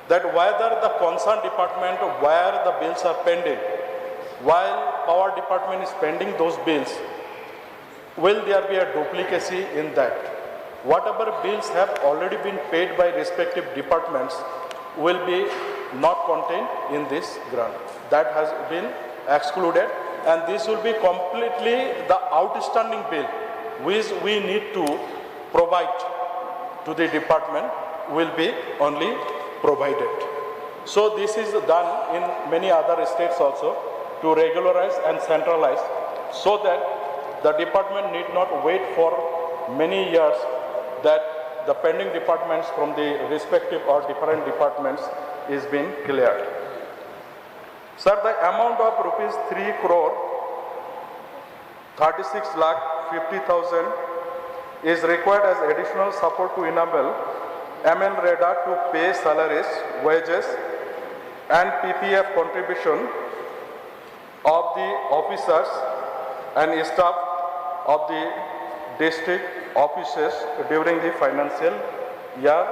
that whether the concerned department where the bills are pending, while Power Department is pending those bills, will there be a duplicacy in that? Whatever bills have already been paid by respective departments will be not contained in this grant. That has been excluded, and this will be completely the outstanding bill which we need to provide to the department will be only provided. So this is done in many other states also to regularize and centralize, so that the department need not wait for many years that the pending departments from the respective or different departments is being cleared. Sir, the amount of rupees 3 crore 36 lakh 50,000 is required as additional support to enable MLA to pay salaries, wages and PPF contribution of the officers and staff of the district offices during the financial year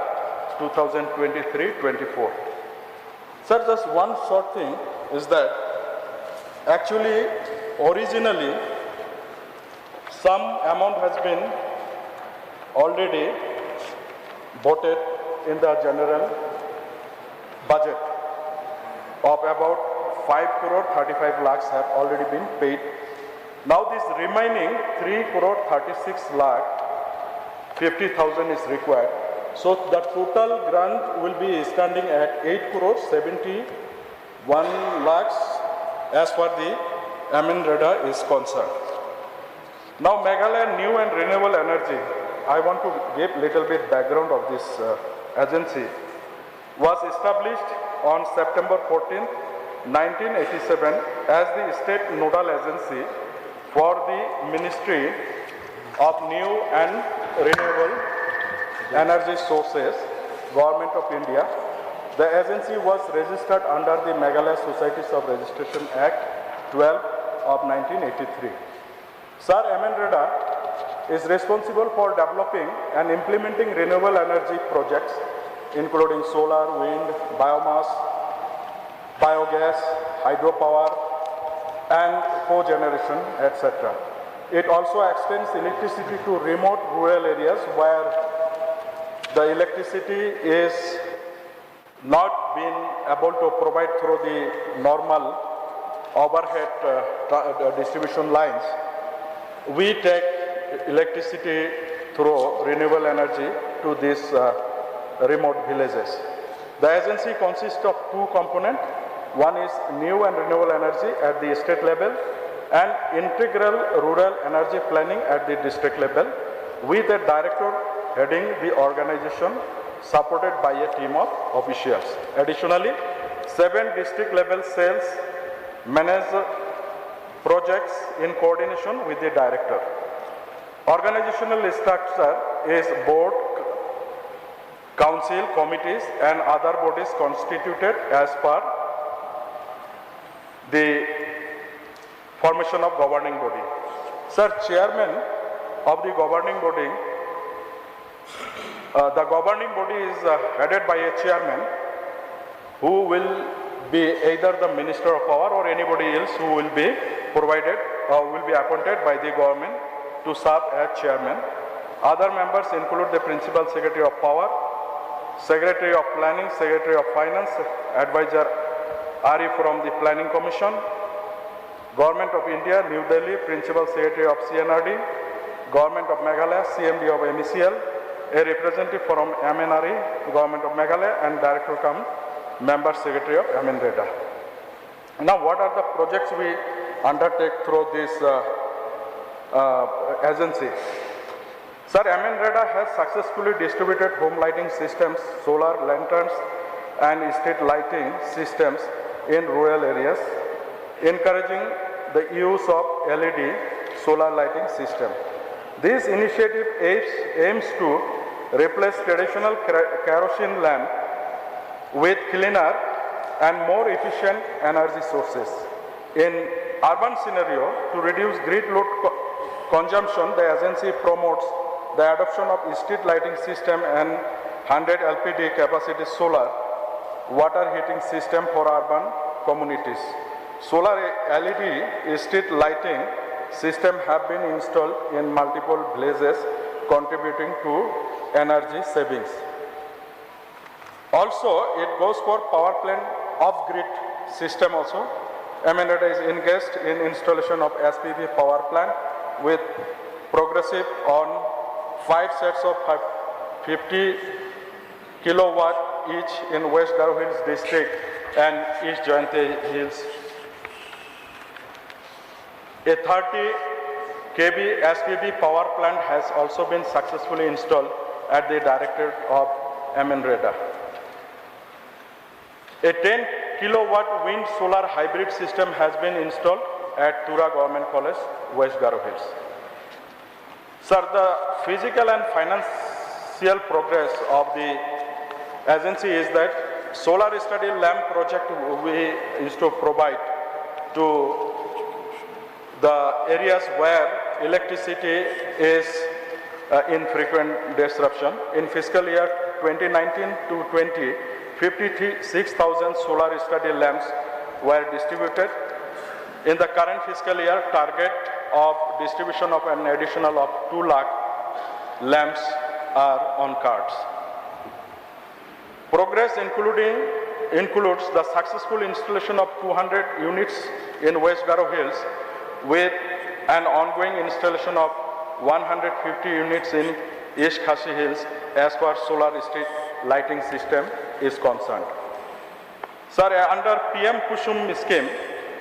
2023-24. Sir, just one short thing is that actually originally some amount has been already voted in the general budget of about 5 crore 35 lakhs have already been paid. Now this remaining 3 crore 36 lakh 50,000 is required. So the total grant will be standing at 8 crores 71 lakhs as far the MLA is concerned. Now Meghalaya New and Renewable Energy, I want to give little bit background of this agency. Was established on September 14, 1987 as the state nodal agency for the Ministry of New and Renewable Energy Sources, Government of India. The agency was registered under the Meghalaya Societies of Registration Act 12 of 1983. Sir MLA is responsible for developing and implementing renewable energy projects including solar, wind, biomass, biogas, hydropower, and cogeneration, etc. It also extends electricity to remote rural areas where the electricity is not being able to provide through the normal overhead distribution lines. We take electricity through renewable energy to these remote villages. The agency consists of two components. One is new and renewable energy at the state level and integral rural energy planning at the district level with a director heading the organization supported by a team of officials. Additionally, 7 district level cells manage projects in coordination with the director. Organizational structure is board, council, committees and other bodies constituted as per the formation of governing body. Sir, chairman of the governing body, the governing body is headed by a chairman who will be either the Minister of Power or anybody else who will be provided or will be appointed by the government to serve as chairman. Other members include the Principal Secretary of Power, Secretary of Planning, Secretary of Finance, Advisor RE from the Planning Commission, Government of India, New Delhi, Principal Secretary of CNRD, Government of Meghalaya, CMD of MECL, a representative from MNRE, Government of Meghalaya, and Director cum Member Secretary of MLA. Now, what are the projects we undertake through this agency? Sir, MLA has successfully distributed home lighting systems, solar lanterns, and street lighting systems in rural areas, encouraging the use of LED solar lighting system. This initiative aims to replace traditional kerosene lamp with cleaner and more efficient energy sources. In urban scenario, to reduce grid load consumption, the agency promotes the adoption of street lighting system and 100 LPD capacity solar water heating system for urban communities. Solar LED street lighting system have been installed in multiple villages, contributing to energy savings. Also, it goes for power plant off-grid system also. MLA is engaged in installation of SPV power plant with progressive on 5 sets of 50 kilowatt each in West Garo Hills district and East Jayanti Hills. A 30 kV SPV power plant has also been successfully installed at the Directorate of MLA. A 10 kilowatt wind solar hybrid system has been installed at Tura Government College, West Garo Hills. Sir, the physical and financial progress of the agency is that solar study lamp project we used to provide to the areas where electricity is in frequent disruption. In fiscal year 2019 to 20, 56,000 solar study lamps were distributed. In the current fiscal year, target of distribution of an additional of 2 lakh lamps are on cards. Progress includes the successful installation of 200 units in West Garo Hills with an ongoing installation of 150 units in East Khasi Hills as far solar street lighting system is concerned. Sir, under PM Kusum scheme,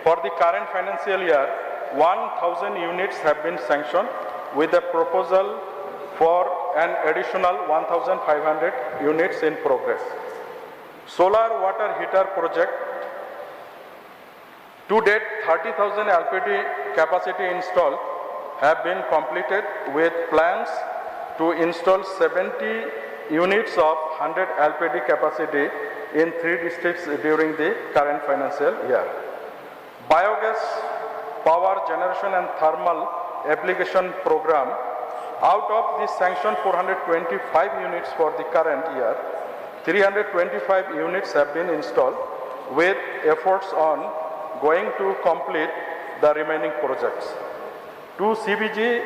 for the current financial year, 1,000 units have been sanctioned with a proposal for an additional 1,500 units in progress. Solar water heater project, to date 30,000 LPD capacity installed have been completed with plans to install 70 units of 100 LPD capacity in 3 districts during the current financial year. Biogas power generation and thermal application program, out of the sanctioned 425 units for the current year, 325 units have been installed with efforts on going to complete the remaining projects. 2 CBG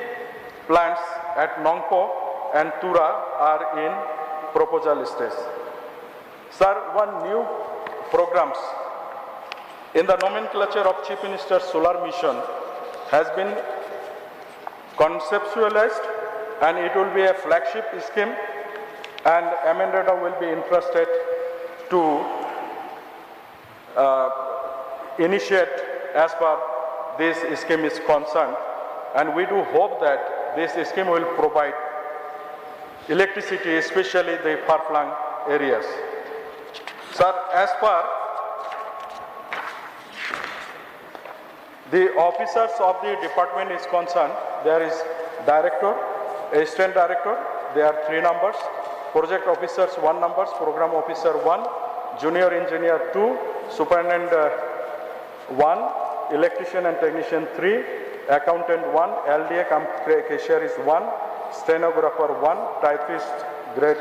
plants at Nongpo and Tura are in proposal stage. Sir, one new programs in the nomenclature of Chief Minister's Solar Mission has been conceptualized, and it will be a flagship scheme, and MLA will be interested to initiate as far this scheme is concerned, and we do hope that this scheme will provide electricity, especially the far-flung areas. Sir, as far the officers of the department is concerned, there is director, assistant director, there are 3 numbers, project officers 1 numbers, program officer 1, junior engineer 2, superintendent 1, electrician and technician 3, accountant 1, LDA cashier is 1, stenographer 1, typist grade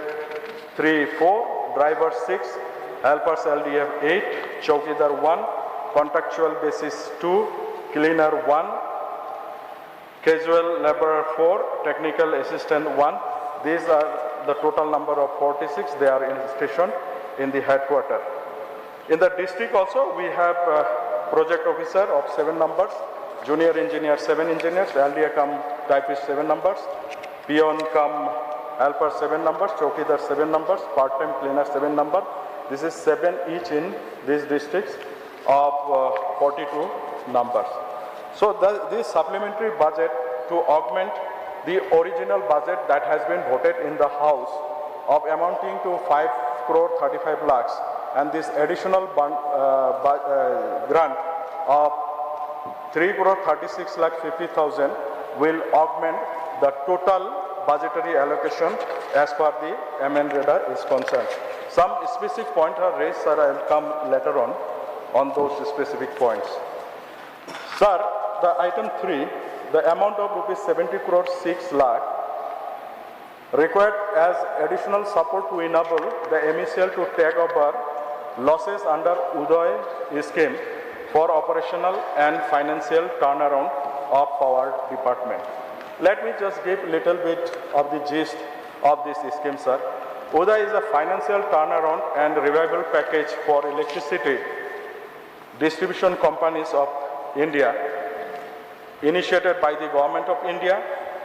3, 4, driver 6, helpers LDF 8, chowkidar 1, contractual basis 2, cleaner 1, casual laborer 4, technical assistant 1. These are the total number of 46. They are stationed in the headquarters. In the district also, we have project officer of 7 numbers, junior engineer 7 engineers, LDA come typist 7 numbers, peon come helper 7 numbers, chowkidar 7 numbers, part-time cleaner 7 numbers. This is 7 each in these districts of 42 numbers. So this supplementary budget to augment the original budget that has been voted in the House of amounting to 5 crore 35 lakhs, and this additional grant of 3 crore 36 lakh 50,000 will augment the total budgetary allocation as far the MLA is concerned. Some specific points are raised, sir. I will come later on those specific points. Sir, the item 3, the amount of rupees 70 crore 6 lakh required as additional support to enable the MSL to take over losses under iadei scheme for operational and financial turnaround of power department. Let me just give a little bit of the gist of this scheme, sir. iadei is a financial turnaround and revival package for electricity distribution companies of India, initiated by the Government of India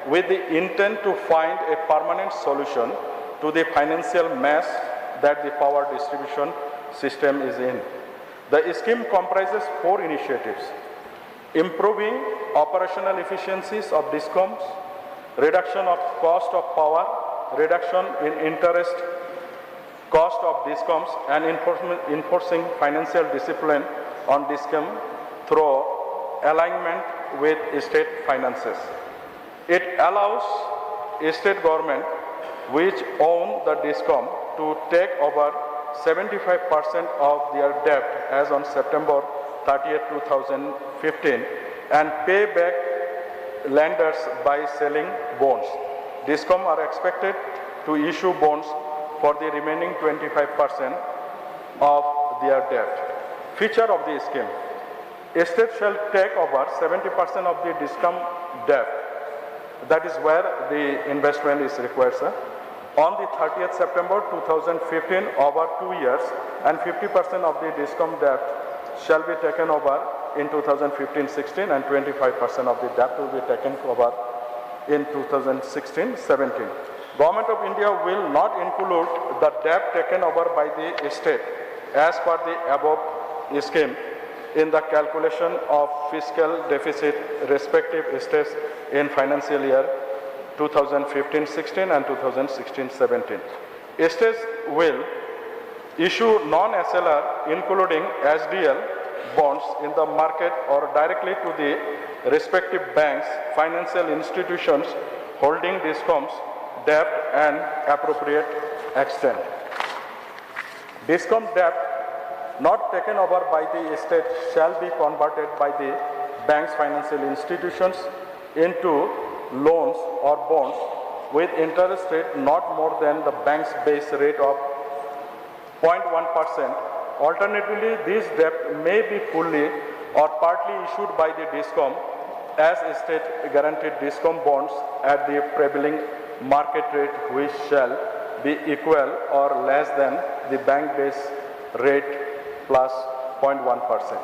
with the intent to find a permanent solution to the financial mess that the power distribution system is in. The scheme comprises 4 initiatives: improving operational efficiencies of DISCOMs, reduction of cost of power, reduction in interest cost of DISCOMs, and enforcing financial discipline on DISCOM through alignment with state finances. It allows state government which own the DISCOM to take over 75% of their debt as on September 30th, 2015 and pay back lenders by selling bonds. DISCOM are expected to issue bonds for the remaining 25% of their debt. Feature of the scheme: a state shall take over 70% of the DISCOM debt. That is where the investment is required, sir. On the 30th September 2015, over 2 years, and 50% of the DISCOM debt shall be taken over in 2015-16, and 25% of the debt will be taken over in 2016-17. Government of India will not include the debt taken over by the state as per the above scheme in the calculation of fiscal deficit respective states in financial year 2015-16 and 2016-17. States will issue non-SLR including SDL bonds in the market or directly to the respective banks, financial institutions holding DISCOMs debt and appropriate extent. DISCOM debt not taken over by the state shall be converted by the bank's financial institutions into loans or bonds with interest rate not more than the bank's base rate of 0.1%. Alternatively, this debt may be fully or partly issued by the DISCOM as state guaranteed DISCOM bonds at the prevailing market rate, which shall be equal or less than the bank base rate plus 0.1%.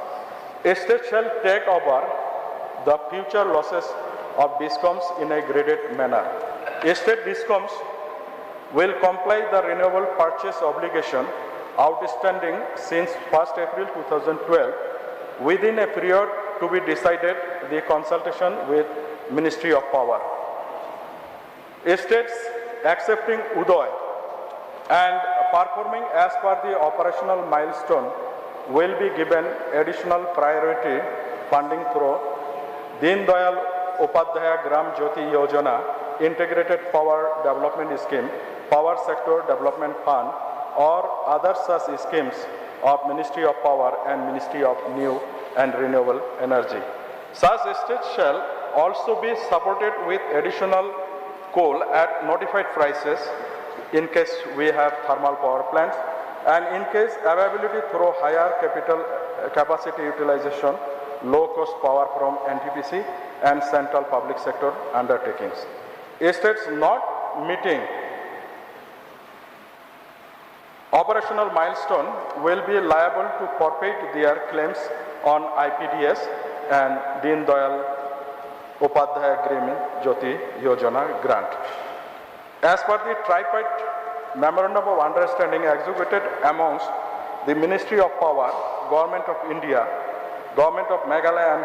A state shall take over the future losses of DISCOMs in a graded manner. State DISCOMs will comply the renewable purchase obligation outstanding since 1st April 2012 within a period to be decided the consultation with Ministry of Power. States accepting uadei and performing as per the operational milestone will be given additional priority funding through Deen Dayal Upadhyaya Gram Jyoti Yojana, Integrated Power Development Scheme, Power Sector Development Fund, or other such schemes of Ministry of Power and Ministry of New and Renewable Energy. Such states shall also be supported with additional coal at notified prices in case we have thermal power plants and in case availability through higher capital capacity utilization, low-cost power from NTPC and central public sector undertakings. States not meeting operational milestone will be liable to forfeit their claims on IPDS and Deen Dayal Upadhyaya Gram Jyoti Yojana grant. As per the tripartite memorandum of understanding executed amongst the Ministry of Power, Government of India, Government of Meghalaya and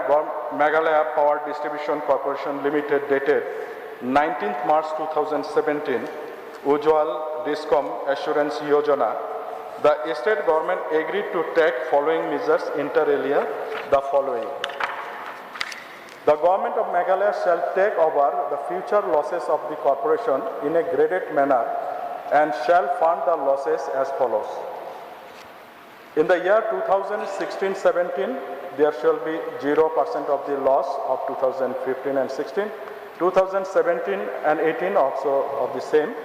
Meghalaya Power Distribution Corporation Limited dated 19th March 2017, Ujjwal DISCOM Assurance Yojana, the state government agreed to take following measures inter alia the following. The government of Meghalaya shall take over the future losses of the corporation in a graded manner and shall fund the losses as follows. In the year 2016-17, there shall be 0% of the loss of 2015 and 16, 2017 and 18 also of the same,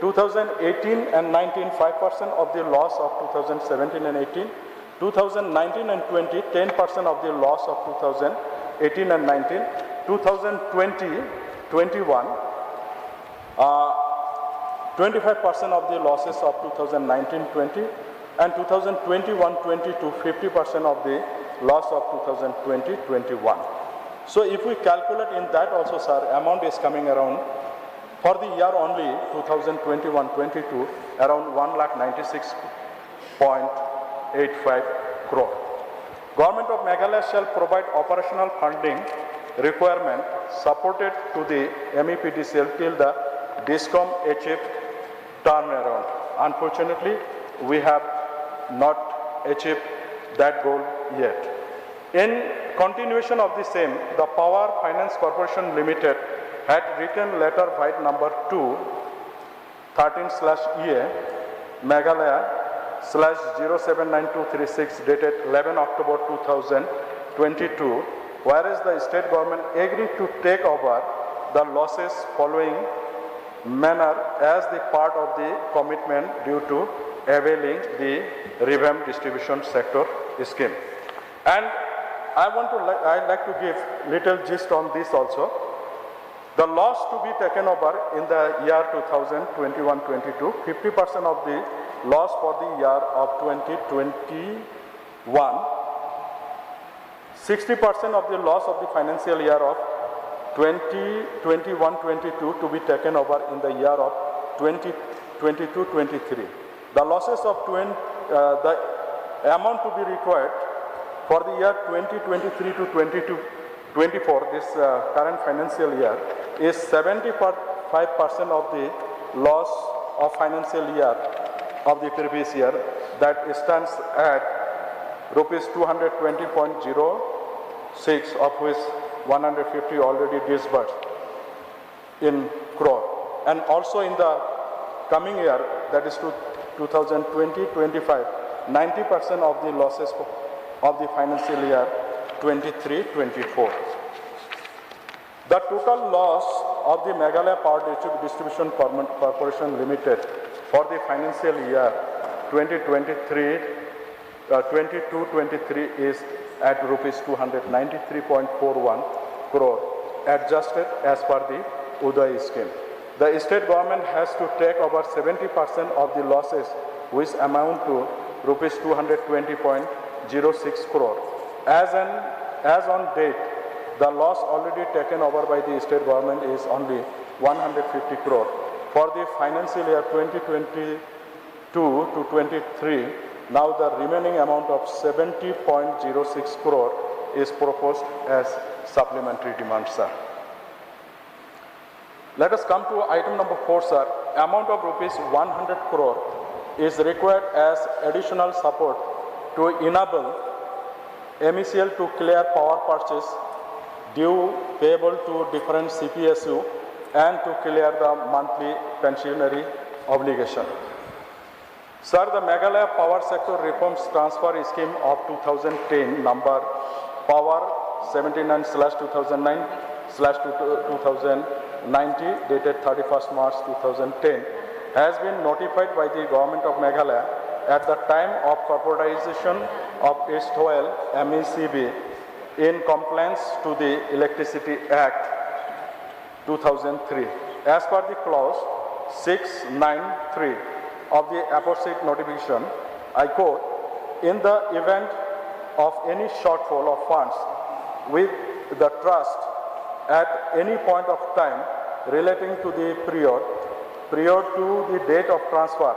2018 and 19, 5% of the loss of 2017 and 18, 2019 and 20, 10% of the loss of 2018 and 19, 2020, 21, 25% of the losses of 2019-20, and 2021-22, 50% of the loss of 2020-21. So if we calculate in that also, sir, amount is coming around, for the year only 2021-22, around 1,96.85 crore. Government of Meghalaya shall provide operational funding requirement supported to the MEPDCL till the DISCOM achieve turnaround. Unfortunately, we have not achieved that goal yet. In continuation of the same, the Power Finance Corporation Limited had written letter white number 2, 13/EA, Meghalaya /079236 dated 11 October 2022, whereas the state government agreed to take over the losses following manner as the part of the commitment due to availing the revamped distribution sector scheme. And I'd like to give little gist on this also. The loss to be taken over in the year 2021-22, 50% of the loss for the year of 2021, 60% of the loss of the financial year of 2021-22 to be taken over in the year of 2022-23. The losses of the amount to be required for the year 2023 to 2024, this current financial year, is 75% of the loss of financial year of the previous year, that stands at rupees 220.06, of which 150 already disbursed in crore. And also in the coming year, that is 2020-25, 90% of the losses of the financial year 23-24. The total loss of the Meghalaya Power Distribution Corporation Limited for the financial year 22-23 is at rupees 293.41 crore, adjusted as per the iadei scheme. The state government has to take over 70% of the losses, which amount to rupees 220.06 crore. As on date, the loss already taken over by the state government is only 150 crore. For the financial year 2022 to 23, now the remaining amount of 70.06 crore is proposed as supplementary demand, sir. Let us come to item number 4, sir. Amount of rupees 100 crore is required as additional support to enable MECL to clear power purchase due payable to different CPSU and to clear the monthly pensionary obligation. Sir, the Meghalaya Power Sector Reforms Transfer Scheme of 2010, number Power 79/2009/2090, dated 31st March 2010, has been notified by the Government of Meghalaya at the time of corporatization of S12 MECB in compliance to the Electricity Act 2003. As per the clause 693 of the aforesaid notification, I quote, in the event of any shortfall of funds with the trust at any point of time relating to the period to the date of transfer,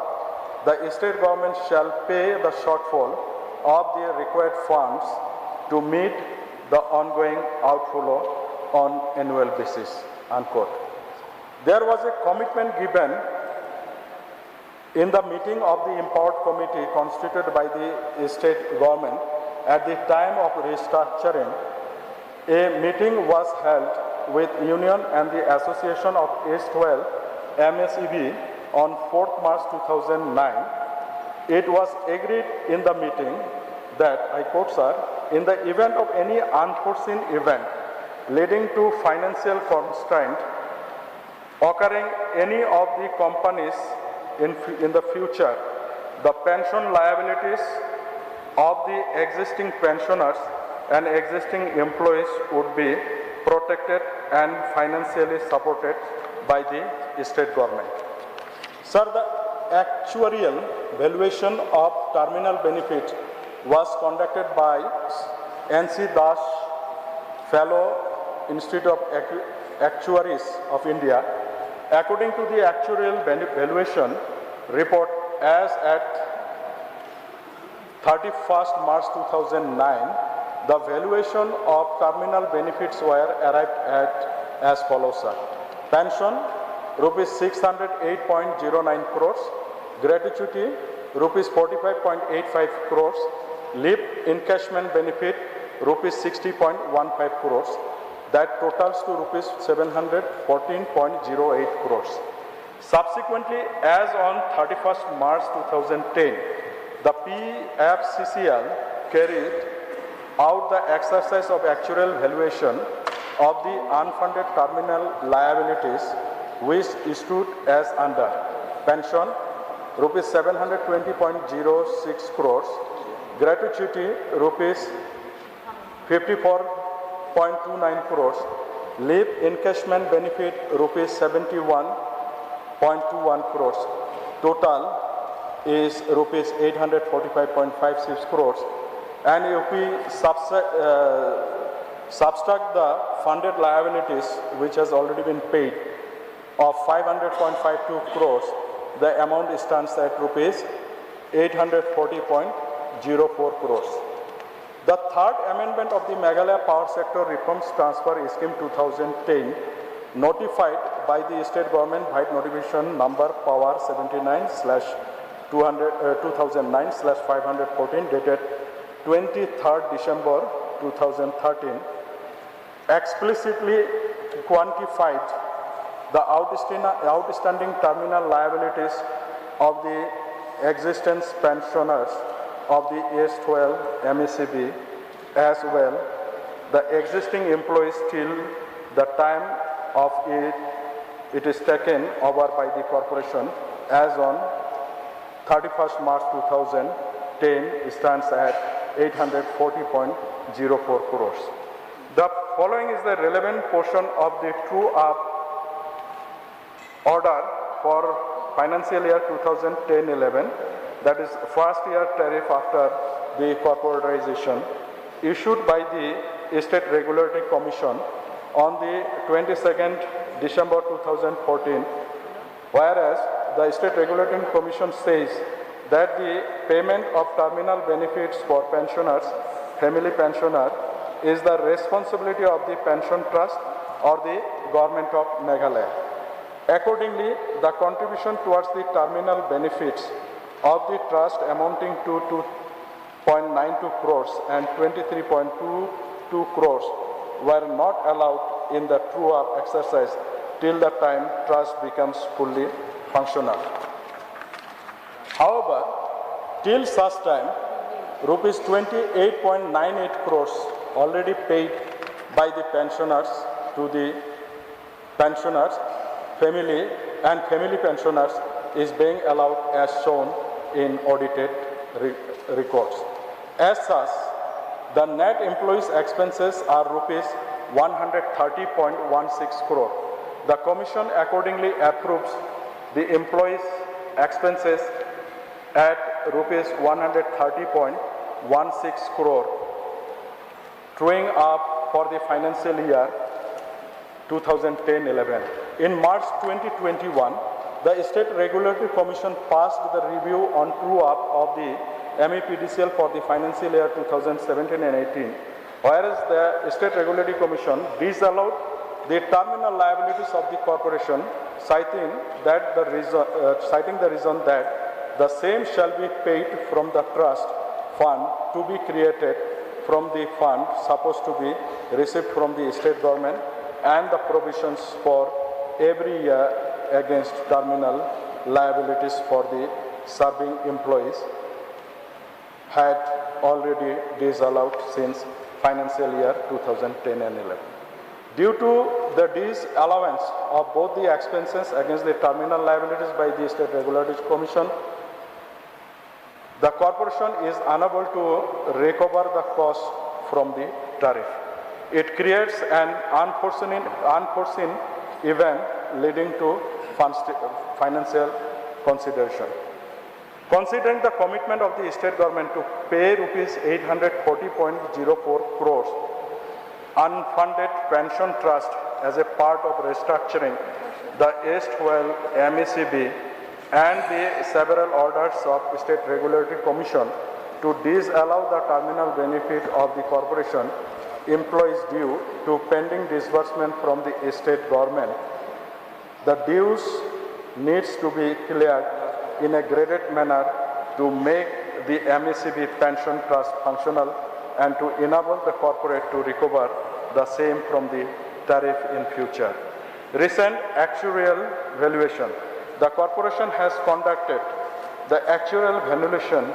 the state government shall pay the shortfall of the required funds to meet the ongoing outflow on annual basis, unquote. There was a commitment given in the meeting of the empowered committee constituted by the state government at the time of restructuring. A meeting was held with Union and the Association of S12 MECB on 4th March 2009. It was agreed in the meeting that, I quote, sir, in the event of any unforeseen event leading to financial constraint occurring any of the companies in the future, the pension liabilities of the existing pensioners and existing employees would be protected and financially supported by the state government. Sir, the actuarial valuation of terminal benefit was conducted by N.C. Das Fellow Institute of Actuaries of India. According to the actuarial valuation report as at 31st March 2009, the valuation of terminal benefits were arrived at as follows, sir. Pension, rupees 608.09 crores. Gratuity, rupees 45.85 crores. Leave encashment benefit, rupees 60.15 crores. That totals to rupees 714.08 crores. Subsequently, as on 31st March 2010, the PFCCL carried out the exercise of actuarial valuation of the unfunded terminal liabilities, which stood as under pension, rupees 720.06 crores, gratuity, rupees 54.29 crores, leave encashment benefit, rupees 71.21 crores. Total is rupees 845.56 crores. And if we subtract the funded liabilities, which has already been paid, of 500.52 crores, the amount stands at rupees 840.04 crores. The third amendment of the Meghalaya Power Sector Reforms Transfer Scheme 2010, notified by the state government by notification number power 79/2009/514 dated 23rd December 2013, explicitly quantified the outstanding terminal liabilities of the existing pensioners of the S12 MECB as well the existing employees till the time of it is taken over by the corporation as on 31st March 2010 stands at 840.04 crores. The following is the relevant portion of the true-up order for financial year 2010-11, that is first year tariff after the corporatization, issued by the State Regulatory Commission on the 22nd December 2014, whereas the State Regulatory Commission says that the payment of terminal benefits for pensioners, family pensioner, is the responsibility of the pension trust or the government of Meghalaya. Accordingly, the contribution towards the terminal benefits of the trust amounting to 2.92 crores and 23.22 crores were not allowed in the true-up exercise till the time trust becomes fully functional. However, till such time, rupees 28.98 crores already paid by the pensioners to the pensioners, family and family pensioners is being allowed as shown in audited records. As such, the net employees' expenses are rupees 130.16 crore. The Commission accordingly approves the employees' expenses at rupees 130.16 crore, truing up for the financial year 2010-11. In March 2021, the State Regulatory Commission passed the review on true-up of the MEPDCL for the financial year 2017 and 18, whereas the State Regulatory Commission disallowed the terminal liabilities of the corporation, citing the reason that the same shall be paid from the trust fund to be created from the fund supposed to be received from the state government, and the provisions for every year against terminal liabilities for the serving employees had already disallowed since financial year 2010 and 11. Due to the disallowance of both the expenses against the terminal liabilities by the State Regulatory Commission, the corporation is unable to recover the cost from the tariff. It creates an unforeseen event leading to financial consideration. Considering the commitment of the state government to pay rupees 840.04 crores unfunded pension trust as a part of restructuring the S12 MECB and the several orders of State Regulatory Commission to disallow the terminal benefit of the corporation employees due to pending disbursement from the state government, the dues needs to be cleared in a graded manner to make the MECB pension trust functional and to enable the corporate to recover the same from the tariff in future. Recent actuarial valuation. The corporation has conducted the actuarial valuation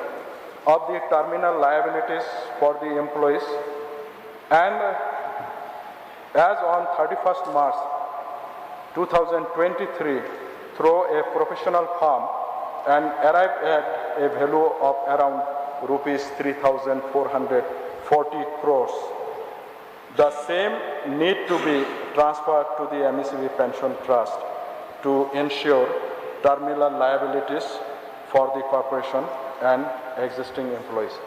of the terminal liabilities for the employees, and as on 31st March 2023 through a professional firm, and arrived at a value of around rupees 3,440 crores. The same need to be transferred to the MECB Pension Trust to ensure terminal liabilities for the corporation and existing employees.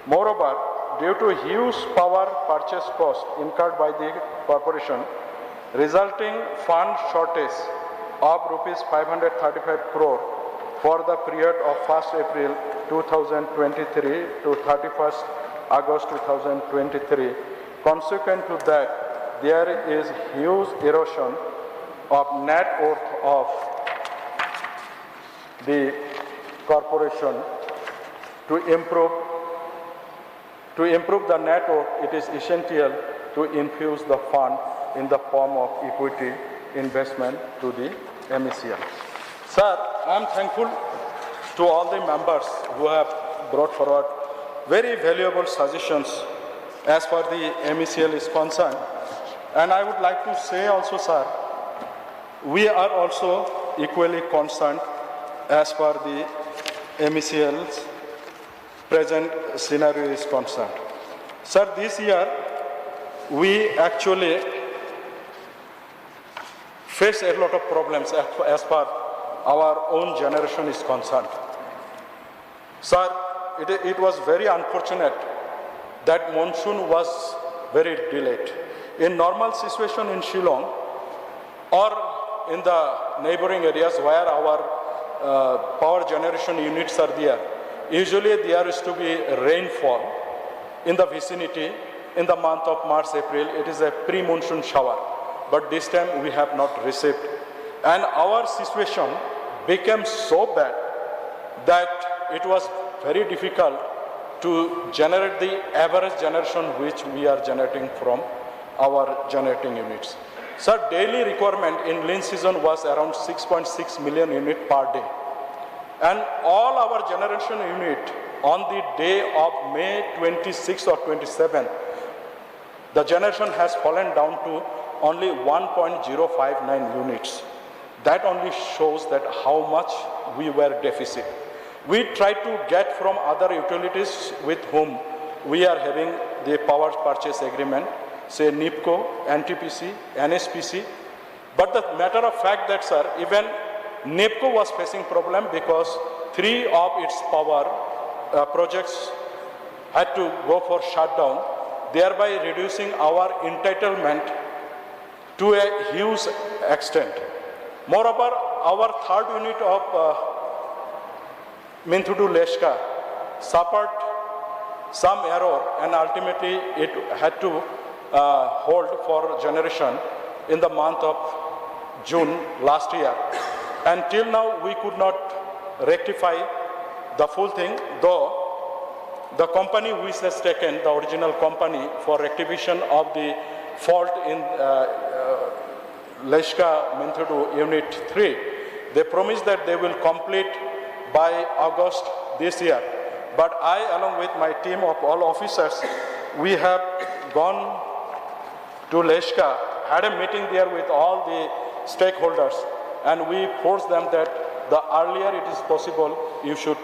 Moreover, due to huge power purchase cost incurred by the corporation, resulting fund shortage of rupees 535 crore for the period of 1st April 2023 to 31st August 2023. Consequent to that, there is huge erosion of net worth of the corporation. To improve the net worth, it is essential to infuse the fund in the form of equity investment to the MECL. Sir, I am thankful to all the members who have brought forward very valuable suggestions as far the MECL is concerned. And I would like to say also, sir, we are also equally concerned as far the MECL's present scenario is concerned. Sir, this year we actually face a lot of problems as far our own generation is concerned. Sir, it was very unfortunate that monsoon was very delayed. In normal situation in Shillong or in the neighboring areas where our power generation units are there, usually there is to be rainfall in the vicinity in the month of March, April. It is a pre-monsoon shower, but this time we have not received. And our situation became so bad that it was very difficult to generate the average generation which we are generating from our generating units. So daily requirement in lean season was around 6.6 million units per day. And all our generation unit on the day of May 26 or 27, the generation has fallen down to only 1.059 units. That only shows that how much we were deficit. We tried to get from other utilities with whom we are having the power purchase agreement, say NIPCO, NTPC, NSPC. But the matter of fact that, sir, even NIPCO was facing problem because 3 of its power projects had to go for shutdown, thereby reducing our entitlement to a huge extent. Moreover, our third unit of Myntri to Leshka suffered some error and ultimately it had to hold for generation in the month of June last year. Until now, we could not rectify the full thing, though the company which has taken, the original company, for rectification of the fault in Leshka Myntri to Unit 3, they promised that they will complete by August this year. But I, along with my team of all officers, we have gone to Leshka, had a meeting there with all the stakeholders, and we forced them that the earlier it is possible, you should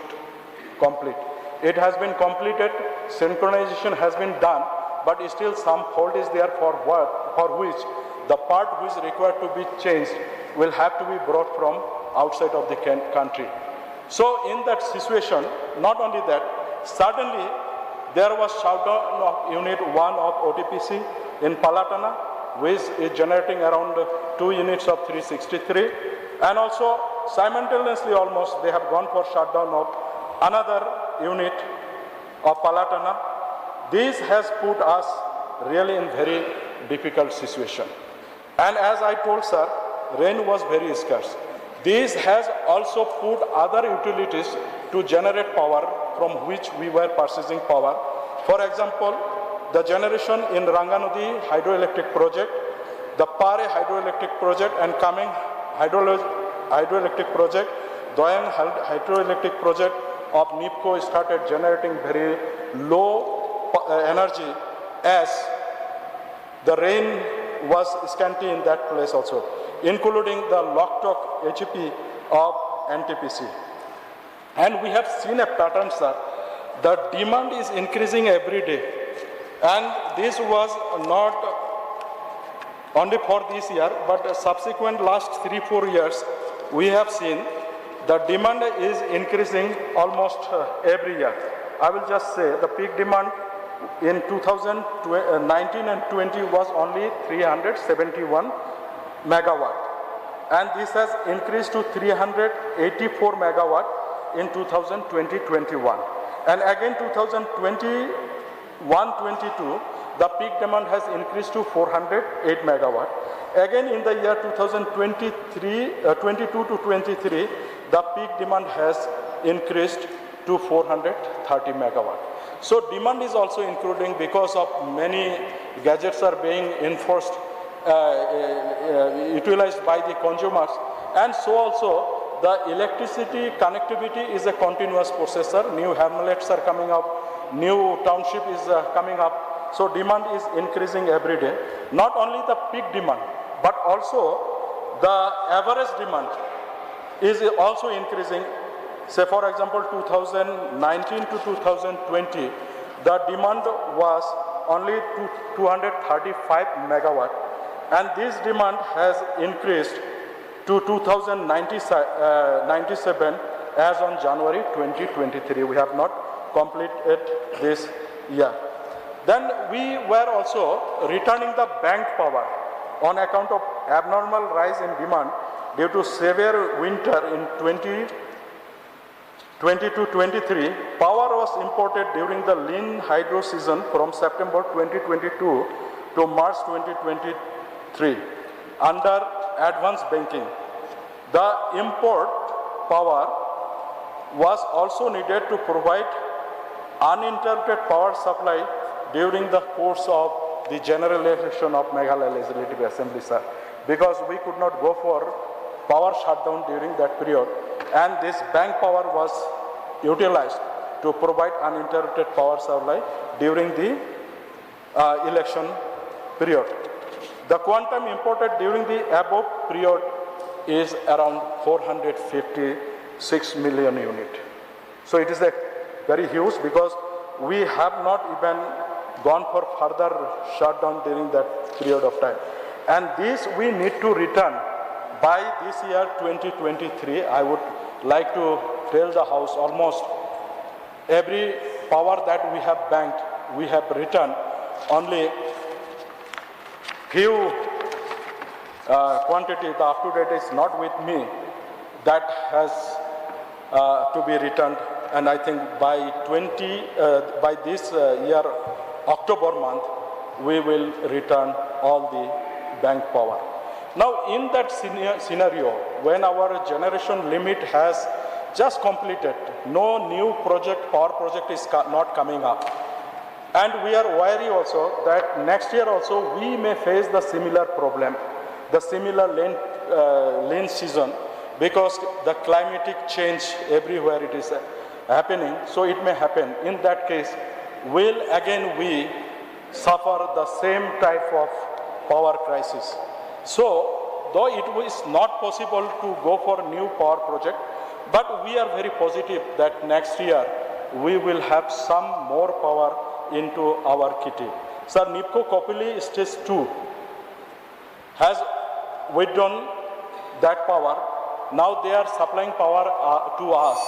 complete. It has been completed, synchronization has been done, but still some fault is there for which the part which is required to be changed will have to be brought from outside of the country. So in that situation, not only that, suddenly there was shutdown of Unit 1 of OTPC in Palatana, which is generating around 2 units of 363, and also simultaneously almost they have gone for shutdown of another unit of Palatana. This has put us really in very difficult situation. And as I told sir, rain was very scarce. This has also put other utilities to generate power from which we were purchasing power. For example, the generation in Ranganodi hydroelectric project, the Pare hydroelectric project, and coming hydroelectric project, Doyang hydroelectric project of NIPCO started generating very low energy as the rain was scanty in that place also, including the Loktok HEP of NTPC. And we have seen a pattern, sir. The demand is increasing every day. And this was not only for this year, but subsequent last 3-4 years, we have seen the demand is increasing almost every year. I will just say the peak demand in 2019 and 20 was only 371 megawatt. and this has increased to 384 megawatt in 2020-21. And again 2021-22, the peak demand has increased to 408 megawatt. Again in the year 2022-23, the peak demand has increased to 430 megawatt. So demand is also including because of many gadgets are being enforced, utilized by the consumers, and so also the electricity connectivity is a continuous process. New hamlets are coming up, new township is coming up, so demand is increasing every day. Not only the peak demand, but also the average demand is also increasing. Say for example 2019 to 2020, the demand was only 235 megawatt, and this demand has increased to 2097 as on January 2023. We have not completed this year. Then we were also returning the bank power on account of abnormal rise in demand due to severe winter in 2022-23. Power was imported during the lean hydro season from September 2022 to March 2023 under advanced banking. The import power was also needed to provide uninterrupted power supply during the course of the general election of Meghalaya Legislative Assembly, sir, because we could not go for power shutdown during that period, and this bank power was utilized to provide uninterrupted power supply during the election period. The quantum imported during the above period is around 456 million unit. So it is a very huge, because we have not even gone for further shutdown during that period of time. And this we need to return by this year 2023. I would like to tell the House almost every power that we have banked, we have returned. Only few quantity, the up to date is not with me, that has to be returned, and I think by this year October month we will return all the bank power. Now in that scenario, when our generation limit has just completed, no new power project is not coming up, and we are wary also that next year also we may face the similar problem, the similar lean season, because the climatic change everywhere it is happening, so it may happen. In that case, will again we suffer the same type of power crisis. So, though it is not possible to go for new power project, but we are very positive that next year we will have some more power into our kitty. Sir, NIPCO Kopili Stage 2 has withdrawn that power. Now they are supplying power to us.